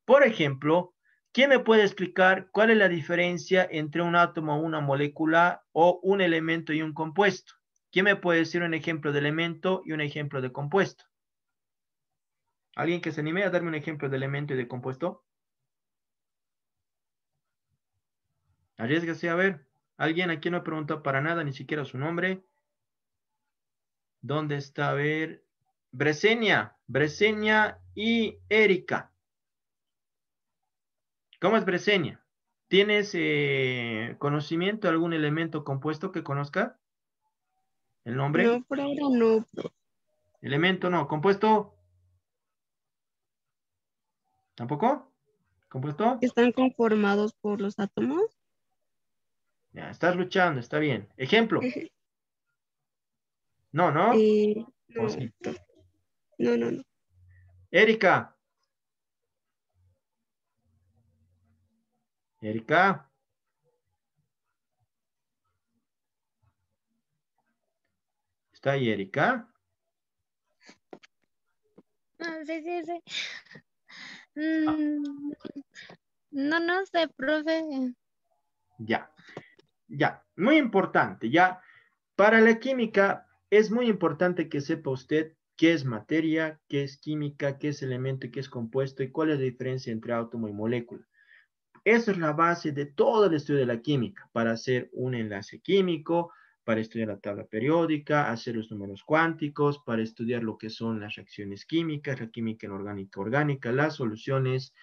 Por ejemplo, ¿quién me puede explicar cuál es la diferencia entre un átomo, una molécula o un elemento y un compuesto? ¿Quién me puede decir un ejemplo de elemento y un ejemplo de compuesto? ¿Alguien que se anime a darme un ejemplo de elemento y de compuesto? Arriésgase a ver. ¿Alguien aquí no he preguntado para nada, ni siquiera su nombre? ¿Dónde está? A ver. Bresenia y Erika. ¿Cómo es Bresenia? ¿Tienes conocimiento de algún elemento compuesto que conozca? ¿El nombre? No, por ahora no. Elemento no. ¿Compuesto? ¿Tampoco? ¿Compuesto? ¿Están conformados por los átomos? Ya, estás luchando, está bien. Ejemplo. No, ¿no? No, ¿O sí? no. Erika. Erika. ¿Está ahí Erika? Sí. No sé, profe. Ya. Muy importante. Ya. Para la química es muy importante que sepa usted qué es materia, qué es química, qué es elemento y qué es compuesto y cuál es la diferencia entre átomo y molécula. Esa es la base de todo el estudio de la química, para hacer un enlace químico, para estudiar la tabla periódica, hacer los números cuánticos, para estudiar lo que son las reacciones químicas, la química orgánica, las soluciones,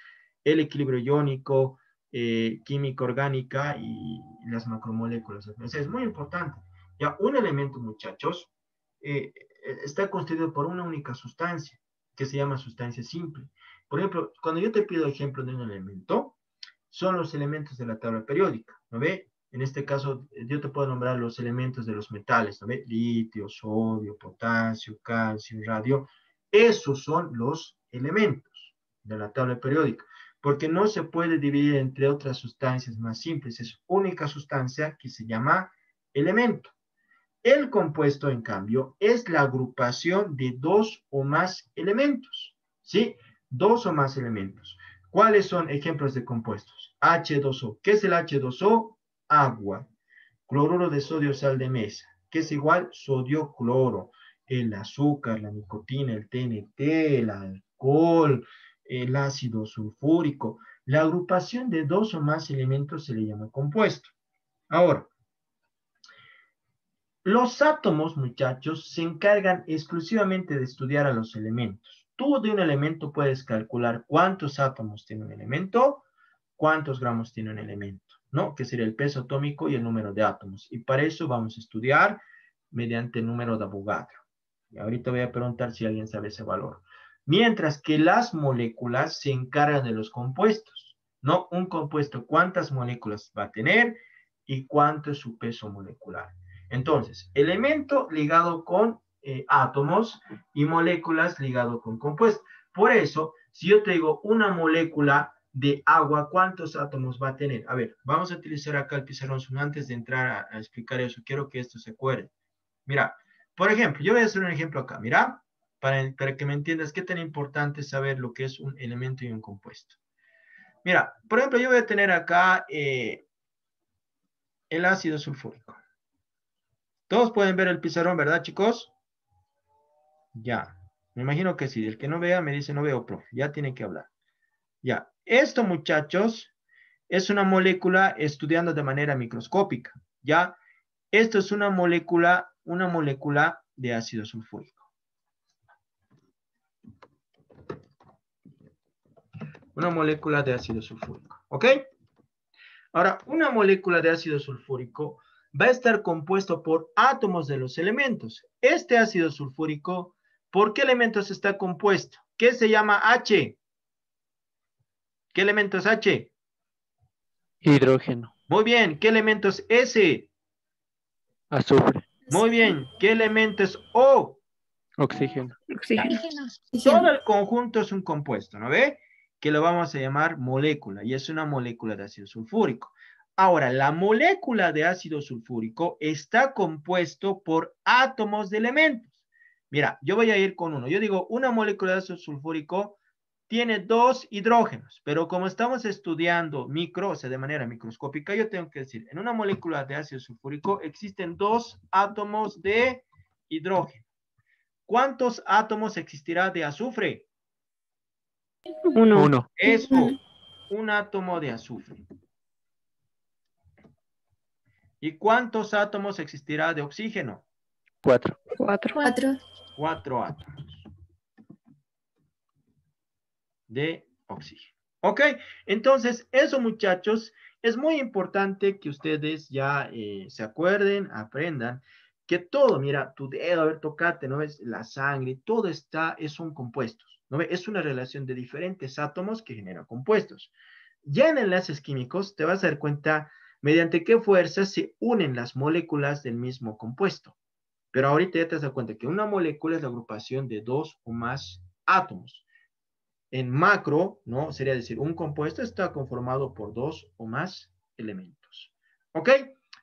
el equilibrio iónico, química orgánica y las macromoléculas. O sea, es muy importante. Ya, un elemento, muchachos, está constituido por una única sustancia, que se llama sustancia simple. Por ejemplo, cuando yo te pido ejemplo de un elemento, son los elementos de la tabla periódica, ¿no ve? En este caso, yo te puedo nombrar los elementos de los metales, ¿no ve? Litio, sodio, potasio, calcio, radio. Esos son los elementos de la tabla periódica, porque no se puede dividir entre otras sustancias más simples. Es única sustancia que se llama elemento. El compuesto, en cambio, es la agrupación de dos o más elementos, ¿sí? Dos o más elementos. ¿Cuáles son ejemplos de compuestos? H2O. ¿Qué es el H2O? Agua. Cloruro de sodio, sal de mesa. ¿Qué es igual? Sodio, cloro. El azúcar, la nicotina, el TNT, el alcohol, el ácido sulfúrico. La agrupación de dos o más elementos se le llama compuesto. Ahora, los átomos, muchachos, se encargan exclusivamente de estudiar a los elementos. Tú de un elemento puedes calcular cuántos átomos tiene un elemento, cuántos gramos tiene un elemento, ¿no? Que sería el peso atómico y el número de átomos. Y para eso vamos a estudiar mediante el número de Avogadro. Y ahorita voy a preguntar si alguien sabe ese valor. Mientras que las moléculas se encargan de los compuestos, ¿no? Un compuesto, ¿cuántas moléculas va a tener y cuánto es su peso molecular? Entonces, elemento ligado con átomos y moléculas ligado con compuestos. Por eso, si yo te digo una molécula de agua, ¿cuántos átomos va a tener? A ver, vamos a utilizar acá el pizarrón antes de entrar a explicar eso. Quiero que esto se acuerde. Mira, por ejemplo, yo voy a hacer un ejemplo acá. Mira, para que me entiendas qué tan importante es saber lo que es un elemento y un compuesto. Mira, por ejemplo, yo voy a tener acá el ácido sulfúrico. Todos pueden ver el pizarrón, ¿verdad, chicos? Ya. Me imagino que sí. El que no vea me dice, no veo, profe. Ya tiene que hablar. Ya. Esto, muchachos, es una molécula estudiando de manera microscópica. Ya. Esto es una molécula de ácido sulfúrico. Una molécula de ácido sulfúrico. ¿Ok? Ahora, una molécula de ácido sulfúrico va a estar compuesto por átomos de los elementos. Este ácido sulfúrico, ¿por qué elementos está compuesto? ¿Qué se llama H? ¿Qué elemento es H? Hidrógeno. Muy bien. ¿Qué elemento es S? Azufre. Muy bien. ¿Qué elemento es O? Oxígeno. Oxígeno. Todo el conjunto es un compuesto, ¿no ve? Que lo vamos a llamar molécula, y es una molécula de ácido sulfúrico. Ahora, la molécula de ácido sulfúrico está compuesto por átomos de elementos. Mira, yo voy a ir con uno. Yo digo, una molécula de ácido sulfúrico tiene dos hidrógenos, pero como estamos estudiando o sea, de manera microscópica, yo tengo que decir, en una molécula de ácido sulfúrico existen dos átomos de hidrógeno. ¿Cuántos átomos existirá de azufre? Uno. Eso, un átomo de azufre. ¿Y cuántos átomos existirá de oxígeno? 4. 4. 4 átomos de oxígeno. ¿Ok? Entonces, eso, muchachos, es muy importante que ustedes ya se acuerden, aprendan, que todo, mira, tu dedo, a ver, tocate, ¿no ves? La sangre, todo son compuestos, ¿no ves? Es una relación de diferentes átomos que generan compuestos. Ya en enlaces químicos te vas a dar cuenta mediante qué fuerzas se unen las moléculas del mismo compuesto. Pero ahorita ya te das cuenta que una molécula es la agrupación de dos o más átomos. En macro, ¿no? Sería decir, un compuesto está conformado por dos o más elementos. ¿Ok?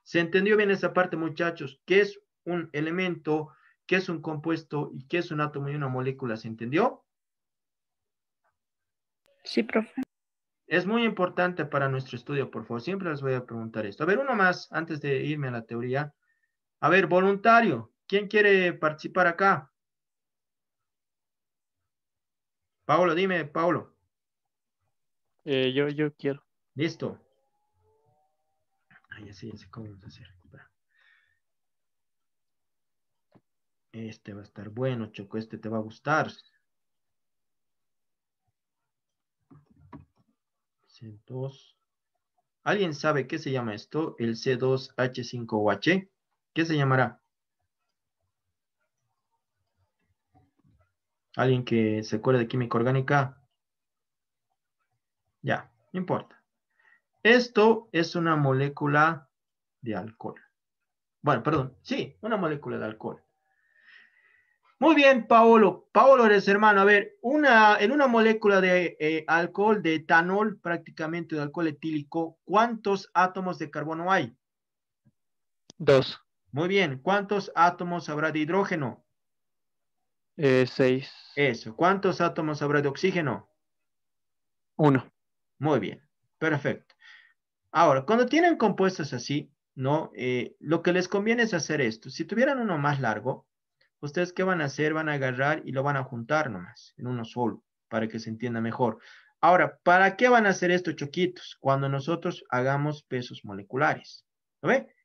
¿Se entendió bien esa parte, muchachos? ¿Qué es un elemento? ¿Qué es un compuesto? ¿Y qué es un átomo y una molécula? ¿Se entendió? Sí, profe. Es muy importante para nuestro estudio, por favor. Siempre les voy a preguntar esto. A ver, uno más antes de irme a la teoría. A ver, voluntario. ¿Quién quiere participar acá? Paulo, dime, Paulo. Yo quiero. Listo. Ay, ya sé cómo vamos a hacer. Este va a estar bueno, Choco. Este te va a gustar. C2. ¿Alguien sabe qué se llama esto? El C2H5OH. ¿Qué se llamará? ¿Alguien que se acuerde de química orgánica? Ya, no importa. Esto es una molécula de alcohol. Bueno, perdón. Sí, una molécula de alcohol. Muy bien, Paolo. Paolo eres hermano. A ver, en una molécula de alcohol, de etanol, prácticamente de alcohol etílico, ¿cuántos átomos de carbono hay? 2. Muy bien. ¿Cuántos átomos habrá de hidrógeno? 6. Eso. ¿Cuántos átomos habrá de oxígeno? 1. Muy bien. Perfecto. Ahora, cuando tienen compuestos así, ¿no? Lo que les conviene es hacer esto. Si tuvieran uno más largo, ¿ustedes qué van a hacer? Van a agarrar y lo van a juntar nomás, en uno solo, para que se entienda mejor. Ahora, ¿para qué van a hacer estos choquitos? Cuando nosotros hagamos pesos moleculares. ¿Lo ve?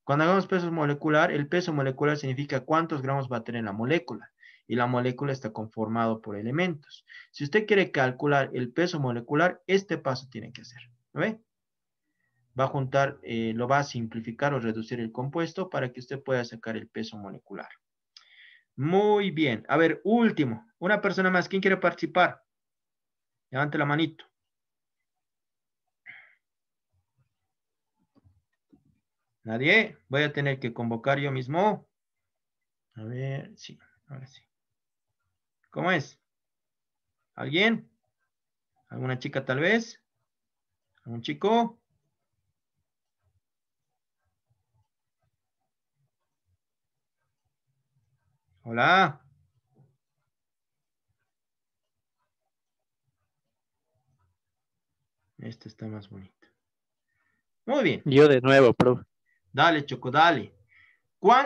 Cuando hagamos pesos molecular, el peso molecular significa cuántos gramos va a tener la molécula. Y la molécula está conformado por elementos. Si usted quiere calcular el peso molecular, este paso tiene que hacer. ¿Lo ve? Va a juntar, lo va a simplificar o reducir el compuesto para que usted pueda sacar el peso molecular. Muy bien. A ver, último. Una persona más. ¿Quién quiere participar? Levante la manito. ¿Nadie? Voy a tener que convocar yo mismo. A ver, sí. Ahora sí. ¿Cómo es? ¿Alguien? ¿Alguna chica tal vez? ¿Algún chico? Hola. Este está más bonito. Muy bien. Yo de nuevo, profe. Dale, Choco, dale.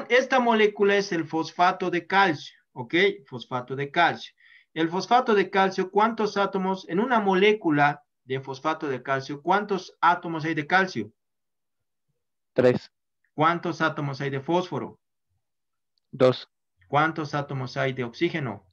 Esta molécula es el fosfato de calcio, ¿ok? Fosfato de calcio. El fosfato de calcio, ¿cuántos átomos en una molécula de fosfato de calcio? ¿Cuántos átomos hay de calcio? 3. ¿Cuántos átomos hay de fósforo? 2. ¿Cuántos átomos hay de oxígeno?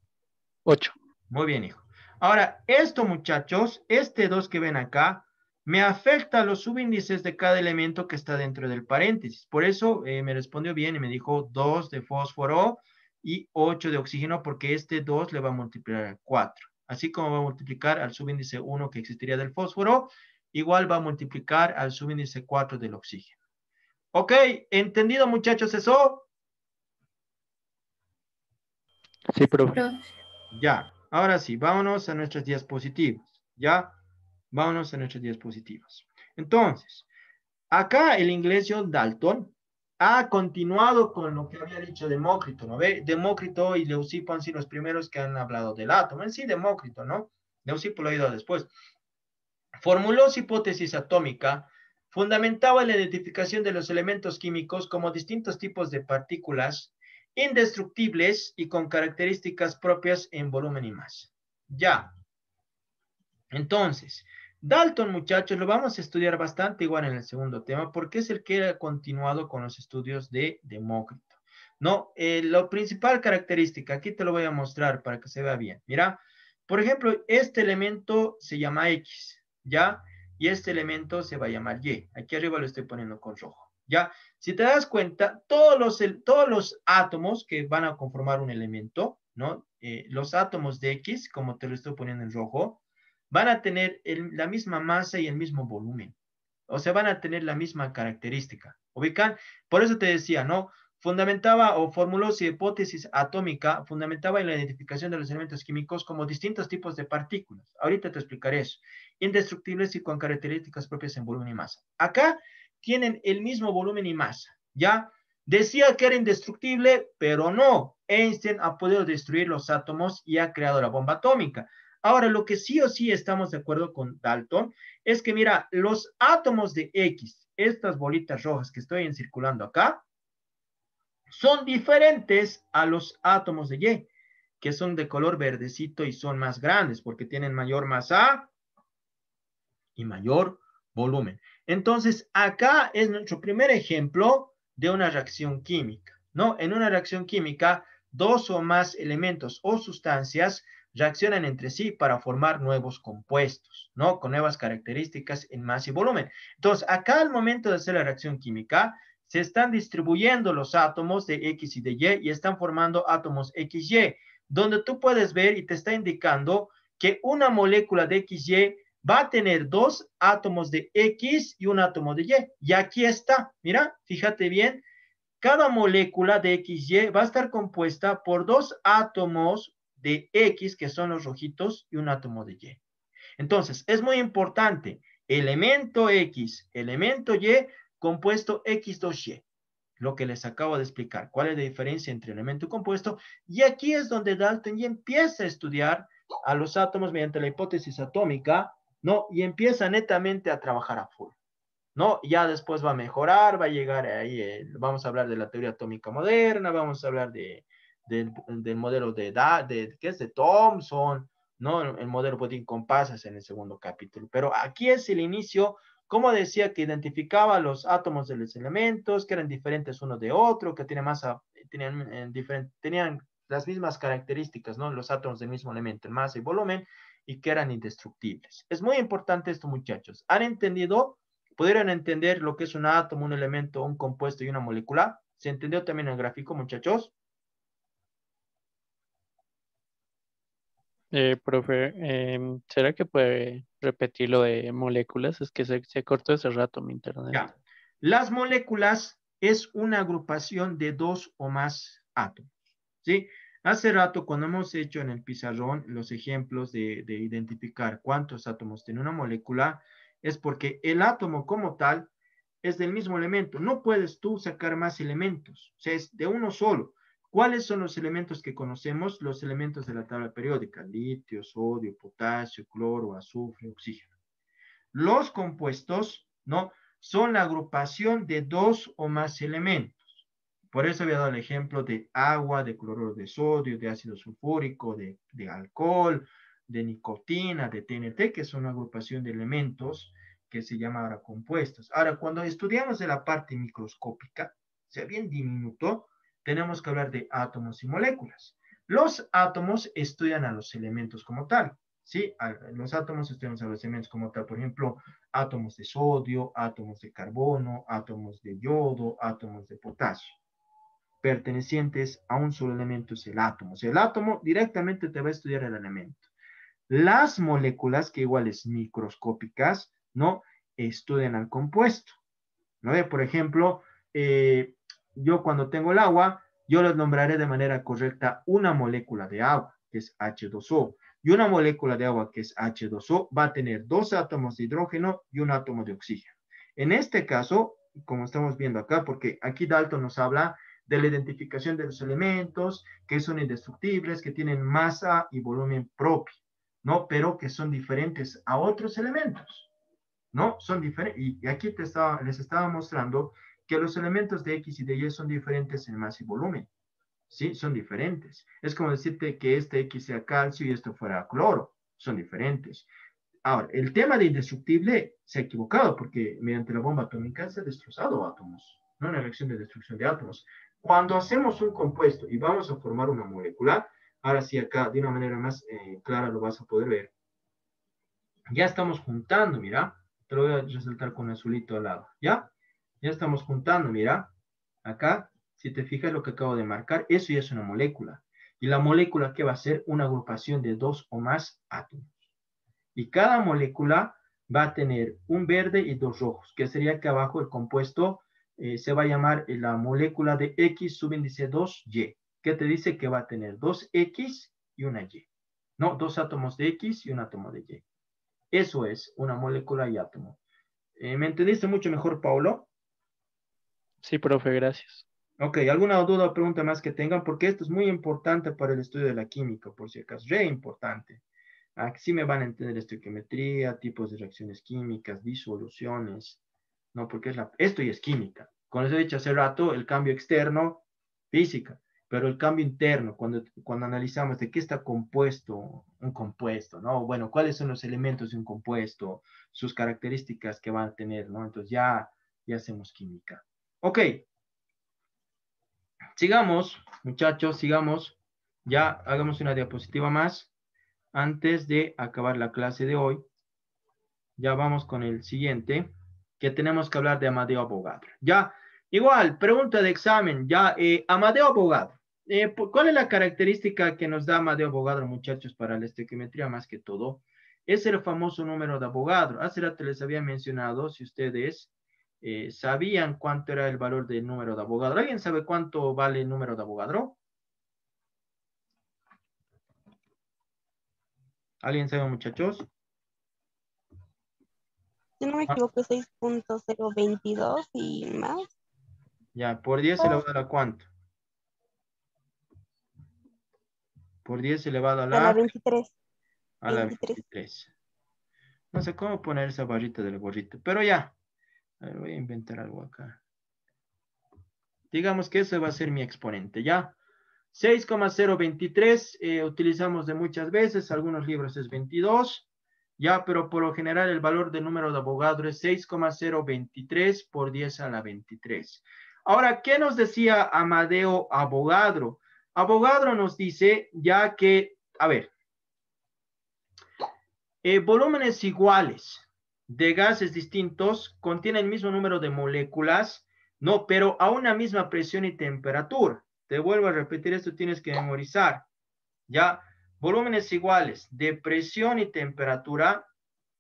8. Muy bien, hijo. Ahora, esto, muchachos, este 2 que ven acá, me afecta a los subíndices de cada elemento que está dentro del paréntesis. Por eso me respondió bien y me dijo 2 de fósforo y 8 de oxígeno, porque este 2 le va a multiplicar al 4. Así como va a multiplicar al subíndice 1 que existiría del fósforo, igual va a multiplicar al subíndice 4 del oxígeno. Ok, ¿entendido, muchachos, eso? Sí, profe. Profe. Ya, ahora sí, vámonos a nuestras diapositivas. Ya, vámonos a nuestras diapositivas. Entonces, acá el inglés John Dalton ha continuado con lo que había dicho Demócrito, ¿no ve? Demócrito y Leucipo han sido los primeros que han hablado del átomo. En sí, Demócrito, ¿no? Leucipo lo ha ido después. Formuló su hipótesis atómica, fundamentaba la identificación de los elementos químicos como distintos tipos de partículas indestructibles y con características propias en volumen y masa. Ya. Entonces, Dalton, muchachos, lo vamos a estudiar bastante igual en el segundo tema porque es el que ha continuado con los estudios de Demócrito. No, la principal característica, aquí te lo voy a mostrar para que se vea bien. Mira, por ejemplo, este elemento se llama X, ¿ya? Y este elemento se va a llamar Y. Aquí arriba lo estoy poniendo con rojo, ¿ya? Si te das cuenta, todos los átomos que van a conformar un elemento, ¿no? Los átomos de X, como te lo estoy poniendo en rojo, van a tener la misma masa y el mismo volumen. O sea, van a tener la misma característica. ¿Ubican? Por eso te decía, ¿no? Fundamentaba o formuló su hipótesis atómica, fundamentaba en la identificación de los elementos químicos como distintos tipos de partículas. Ahorita te explicaré eso. Indestructibles y con características propias en volumen y masa. Acá tienen el mismo volumen y masa, ¿ya? Decía que era indestructible, pero no. Einstein ha podido destruir los átomos y ha creado la bomba atómica. Ahora, lo que sí o sí estamos de acuerdo con Dalton es que, mira, los átomos de X, estas bolitas rojas que estoy encirculando acá, son diferentes a los átomos de Y, que son de color verdecito y son más grandes porque tienen mayor masa y mayor volumen. Entonces, acá es nuestro primer ejemplo de una reacción química, ¿no? En una reacción química, dos o más elementos o sustancias reaccionan entre sí para formar nuevos compuestos, ¿no? Con nuevas características en masa y volumen. Entonces, acá al momento de hacer la reacción química, se están distribuyendo los átomos de X y de Y y están formando átomos XY, donde tú puedes ver y te está indicando que una molécula de XY va a tener dos átomos de X y un átomo de Y. Y aquí está, mira, fíjate bien, cada molécula de XY va a estar compuesta por dos átomos de X, que son los rojitos, y un átomo de Y. Entonces, es muy importante, elemento X, elemento Y, compuesto X2Y. Lo que les acabo de explicar, cuál es la diferencia entre elemento y compuesto. Y aquí es donde Dalton ya empieza a estudiar a los átomos mediante la hipótesis atómica, ¿no? Y empieza netamente a trabajar a full, ¿no? Ya después va a mejorar, va a llegar ahí, vamos a hablar de la teoría atómica moderna, vamos a hablar del modelo ¿qué es? De Thomson, ¿no? El modelo Boydin-Compassas en el segundo capítulo. Pero aquí es el inicio, como decía, que identificaba los átomos de los elementos, que eran diferentes uno de otro, que tenían las mismas características, ¿no? Los átomos del mismo elemento, en masa y volumen, y que eran indestructibles. Es muy importante esto, muchachos. ¿Han entendido? ¿Pudieron entender lo que es un átomo, un elemento, un compuesto y una molécula? ¿Se entendió también el gráfico, muchachos? Profe, ¿será que puede repetir lo de moléculas? Es que se cortó hace rato mi internet. Ya. Las moléculas es una agrupación de dos o más átomos, ¿sí? Hace rato, cuando hemos hecho en el pizarrón los ejemplos de identificar cuántos átomos tiene una molécula, es porque el átomo como tal es del mismo elemento. No puedes tú sacar más elementos, o sea, es de uno solo. ¿Cuáles son los elementos que conocemos? Los elementos de la tabla periódica: litio, sodio, potasio, cloro, azufre, oxígeno. Los compuestos, ¿no? Son la agrupación de dos o más elementos. Por eso había dado el ejemplo de agua, de cloruro de sodio, de ácido sulfúrico, de alcohol, de nicotina, de TNT, que son una agrupación de elementos que se llama ahora compuestos. Ahora, cuando estudiamos de la parte microscópica, o sea, bien diminuto, tenemos que hablar de átomos y moléculas. Los átomos estudian a los elementos como tal, ¿sí? Los átomos estudian a los elementos como tal, por ejemplo, átomos de sodio, átomos de carbono, átomos de yodo, átomos de potasio, pertenecientes a un solo elemento, es el átomo. O sea, el átomo directamente te va a estudiar el elemento. Las moléculas, que igual es microscópicas, ¿no? Estudian al compuesto, ¿no? Por ejemplo, yo cuando tengo el agua, yo les nombraré de manera correcta una molécula de agua, que es H2O, y una molécula de agua, que es H2O, va a tener dos átomos de hidrógeno y un átomo de oxígeno. En este caso, como estamos viendo acá, porque aquí Dalton nos habla de la identificación de los elementos, que son indestructibles, que tienen masa y volumen propio, ¿no? Pero que son diferentes a otros elementos, ¿no? Son diferentes. Y aquí les estaba mostrando que los elementos de X y de Y son diferentes en masa y volumen, ¿sí? Son diferentes. Es como decirte que este X sea calcio y esto fuera cloro. Son diferentes. Ahora, el tema de indestructible se ha equivocado porque mediante la bomba atómica se ha destrozado átomos, ¿no? Una reacción de destrucción de átomos. Cuando hacemos un compuesto y vamos a formar una molécula, ahora sí acá de una manera más clara lo vas a poder ver. Ya estamos juntando, mira, te lo voy a resaltar con azulito al lado, ¿ya? Ya estamos juntando, mira. Acá, si te fijas lo que acabo de marcar, eso ya es una molécula. Y la molécula, ¿qué va a ser? Una agrupación de 2 o más átomos. Y cada molécula va a tener un verde y 2 rojos, que sería que abajo el compuesto se va a llamar la molécula de X subíndice 2Y. ¿Qué te dice? Que va a tener 2X y una Y. No, 2 átomos de X y un átomo de Y. Eso es una molécula y átomo. ¿Me entendiste mucho mejor, Paulo? Sí, profe, gracias. Ok, ¿alguna duda o pregunta más que tengan? Porque esto es muy importante para el estudio de la química, por si acaso, re importante. Aquí sí me van a entender estequiometría, tipos de reacciones químicas, disoluciones, ¿no? Porque esto ya es química. Como les he dicho hace rato, el cambio externo, física, pero el cambio interno, cuando analizamos de qué está compuesto un compuesto, ¿no? Bueno, cuáles son los elementos de un compuesto, sus características que van a tener, ¿no? Entonces ya hacemos química. Ok. Sigamos, muchachos, sigamos. Ya hagamos una diapositiva más antes de acabar la clase de hoy. Ya vamos con el siguiente, que tenemos que hablar de Amadeo Avogadro. Ya, igual, pregunta de examen. Ya, Amadeo Avogadro. ¿Cuál es la característica que nos da Amadeo Avogadro, muchachos, para la estequiometría más que todo? Es el famoso número de Avogadro. Hace rato les había mencionado, si ustedes sabían cuánto era el valor del número de Avogadro. ¿Alguien sabe cuánto vale el número de Avogadro? ¿Alguien sabe, muchachos? Si no me equivoco, 6.022 y más. Ya, por 10 elevado a cuánto? Por 10 elevado a A la la... 23. A la 23. No sé cómo poner esa barrita del gorrito, pero ya. A ver, voy a inventar algo acá. Digamos que ese va a ser mi exponente, ¿ya? 6,023 utilizamos de muchas veces, algunos libros es 22, ya, pero por lo general el valor del número de Avogadro es 6,023 por 10 a la 23. Ahora, ¿qué nos decía Amadeo Avogadro? Avogadro nos dice ya que, a ver, volúmenes iguales de gases distintos contienen el mismo número de moléculas, no, pero a una misma presión y temperatura. Te vuelvo a repetir, esto tienes que memorizar. Ya, volúmenes iguales de presión y temperatura,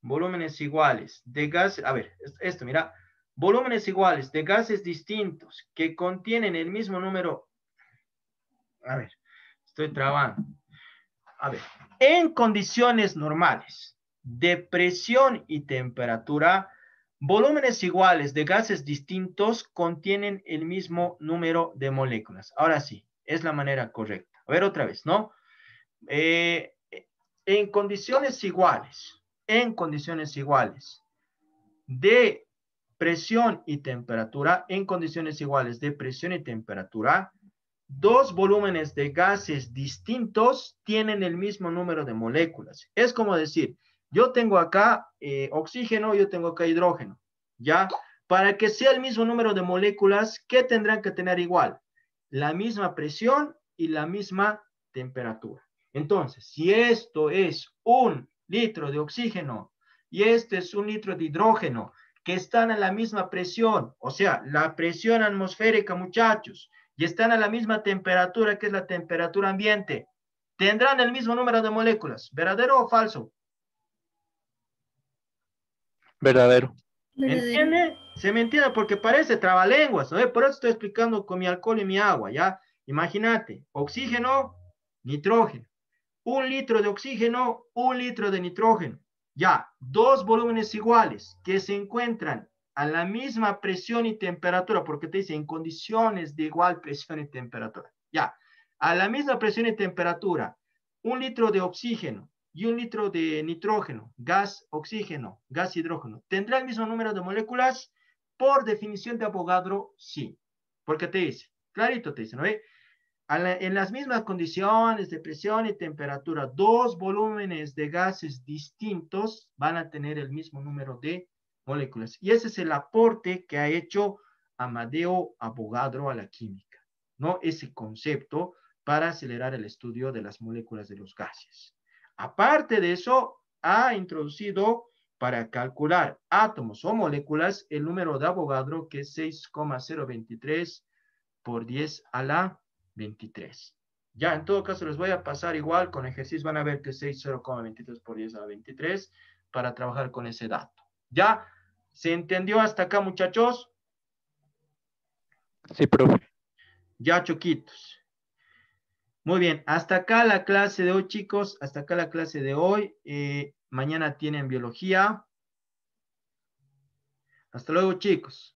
volúmenes iguales de gases, a ver, esto, mira, volúmenes iguales de gases distintos que contienen el mismo número, a ver, estoy trabando. A ver, en condiciones normales de presión y temperatura, volúmenes iguales de gases distintos contienen el mismo número de moléculas. Ahora sí, es la manera correcta. A ver otra vez, ¿no? En condiciones iguales de presión y temperatura, en condiciones iguales de presión y temperatura, dos volúmenes de gases distintos tienen el mismo número de moléculas. Es como decir, yo tengo acá oxígeno, yo tengo acá hidrógeno, ¿ya? Para que sea el mismo número de moléculas, ¿qué tendrán que tener igual? La misma presión y la misma temperatura. Entonces, si esto es 1 litro de oxígeno y este es 1 litro de hidrógeno, que están a la misma presión, o sea, la presión atmosférica, muchachos, y están a la misma temperatura, que es la temperatura ambiente, tendrán el mismo número de moléculas. ¿Verdadero o falso? Verdadero. ¿Me entiende? Se me entiende porque parece trabalenguas, ¿no? Por eso estoy explicando con mi alcohol y mi agua, ¿ya? Imagínate, oxígeno, nitrógeno. 1 litro de oxígeno, 1 litro de nitrógeno. Ya, dos volúmenes iguales que se encuentran a la misma presión y temperatura, porque te dice en condiciones de igual presión y temperatura. Ya, a la misma presión y temperatura, 1 litro de oxígeno y 1 litro de nitrógeno, gas oxígeno, gas hidrógeno, ¿tendrá el mismo número de moléculas? Por definición de Avogadro, sí. Porque te dice, clarito te dice, ¿no ve? En las mismas condiciones de presión y temperatura, dos volúmenes de gases distintos van a tener el mismo número de moléculas. Y ese es el aporte que ha hecho Amadeo Avogadro a la química, ¿no? Ese concepto para acelerar el estudio de las moléculas de los gases. Aparte de eso, ha introducido para calcular átomos o moléculas, el número de Avogadro, que es 6,023 por 10 a la 23. Ya, en todo caso, les voy a pasar igual con ejercicio. Van a ver que es 6,023 por 10 a la 23 para trabajar con ese dato. ¿Ya? ¿Se entendió hasta acá, muchachos? Sí, profe. Ya, choquitos. Muy bien, hasta acá la clase de hoy, chicos. Hasta acá la clase de hoy. Mañana tienen biología. Hasta luego, chicos.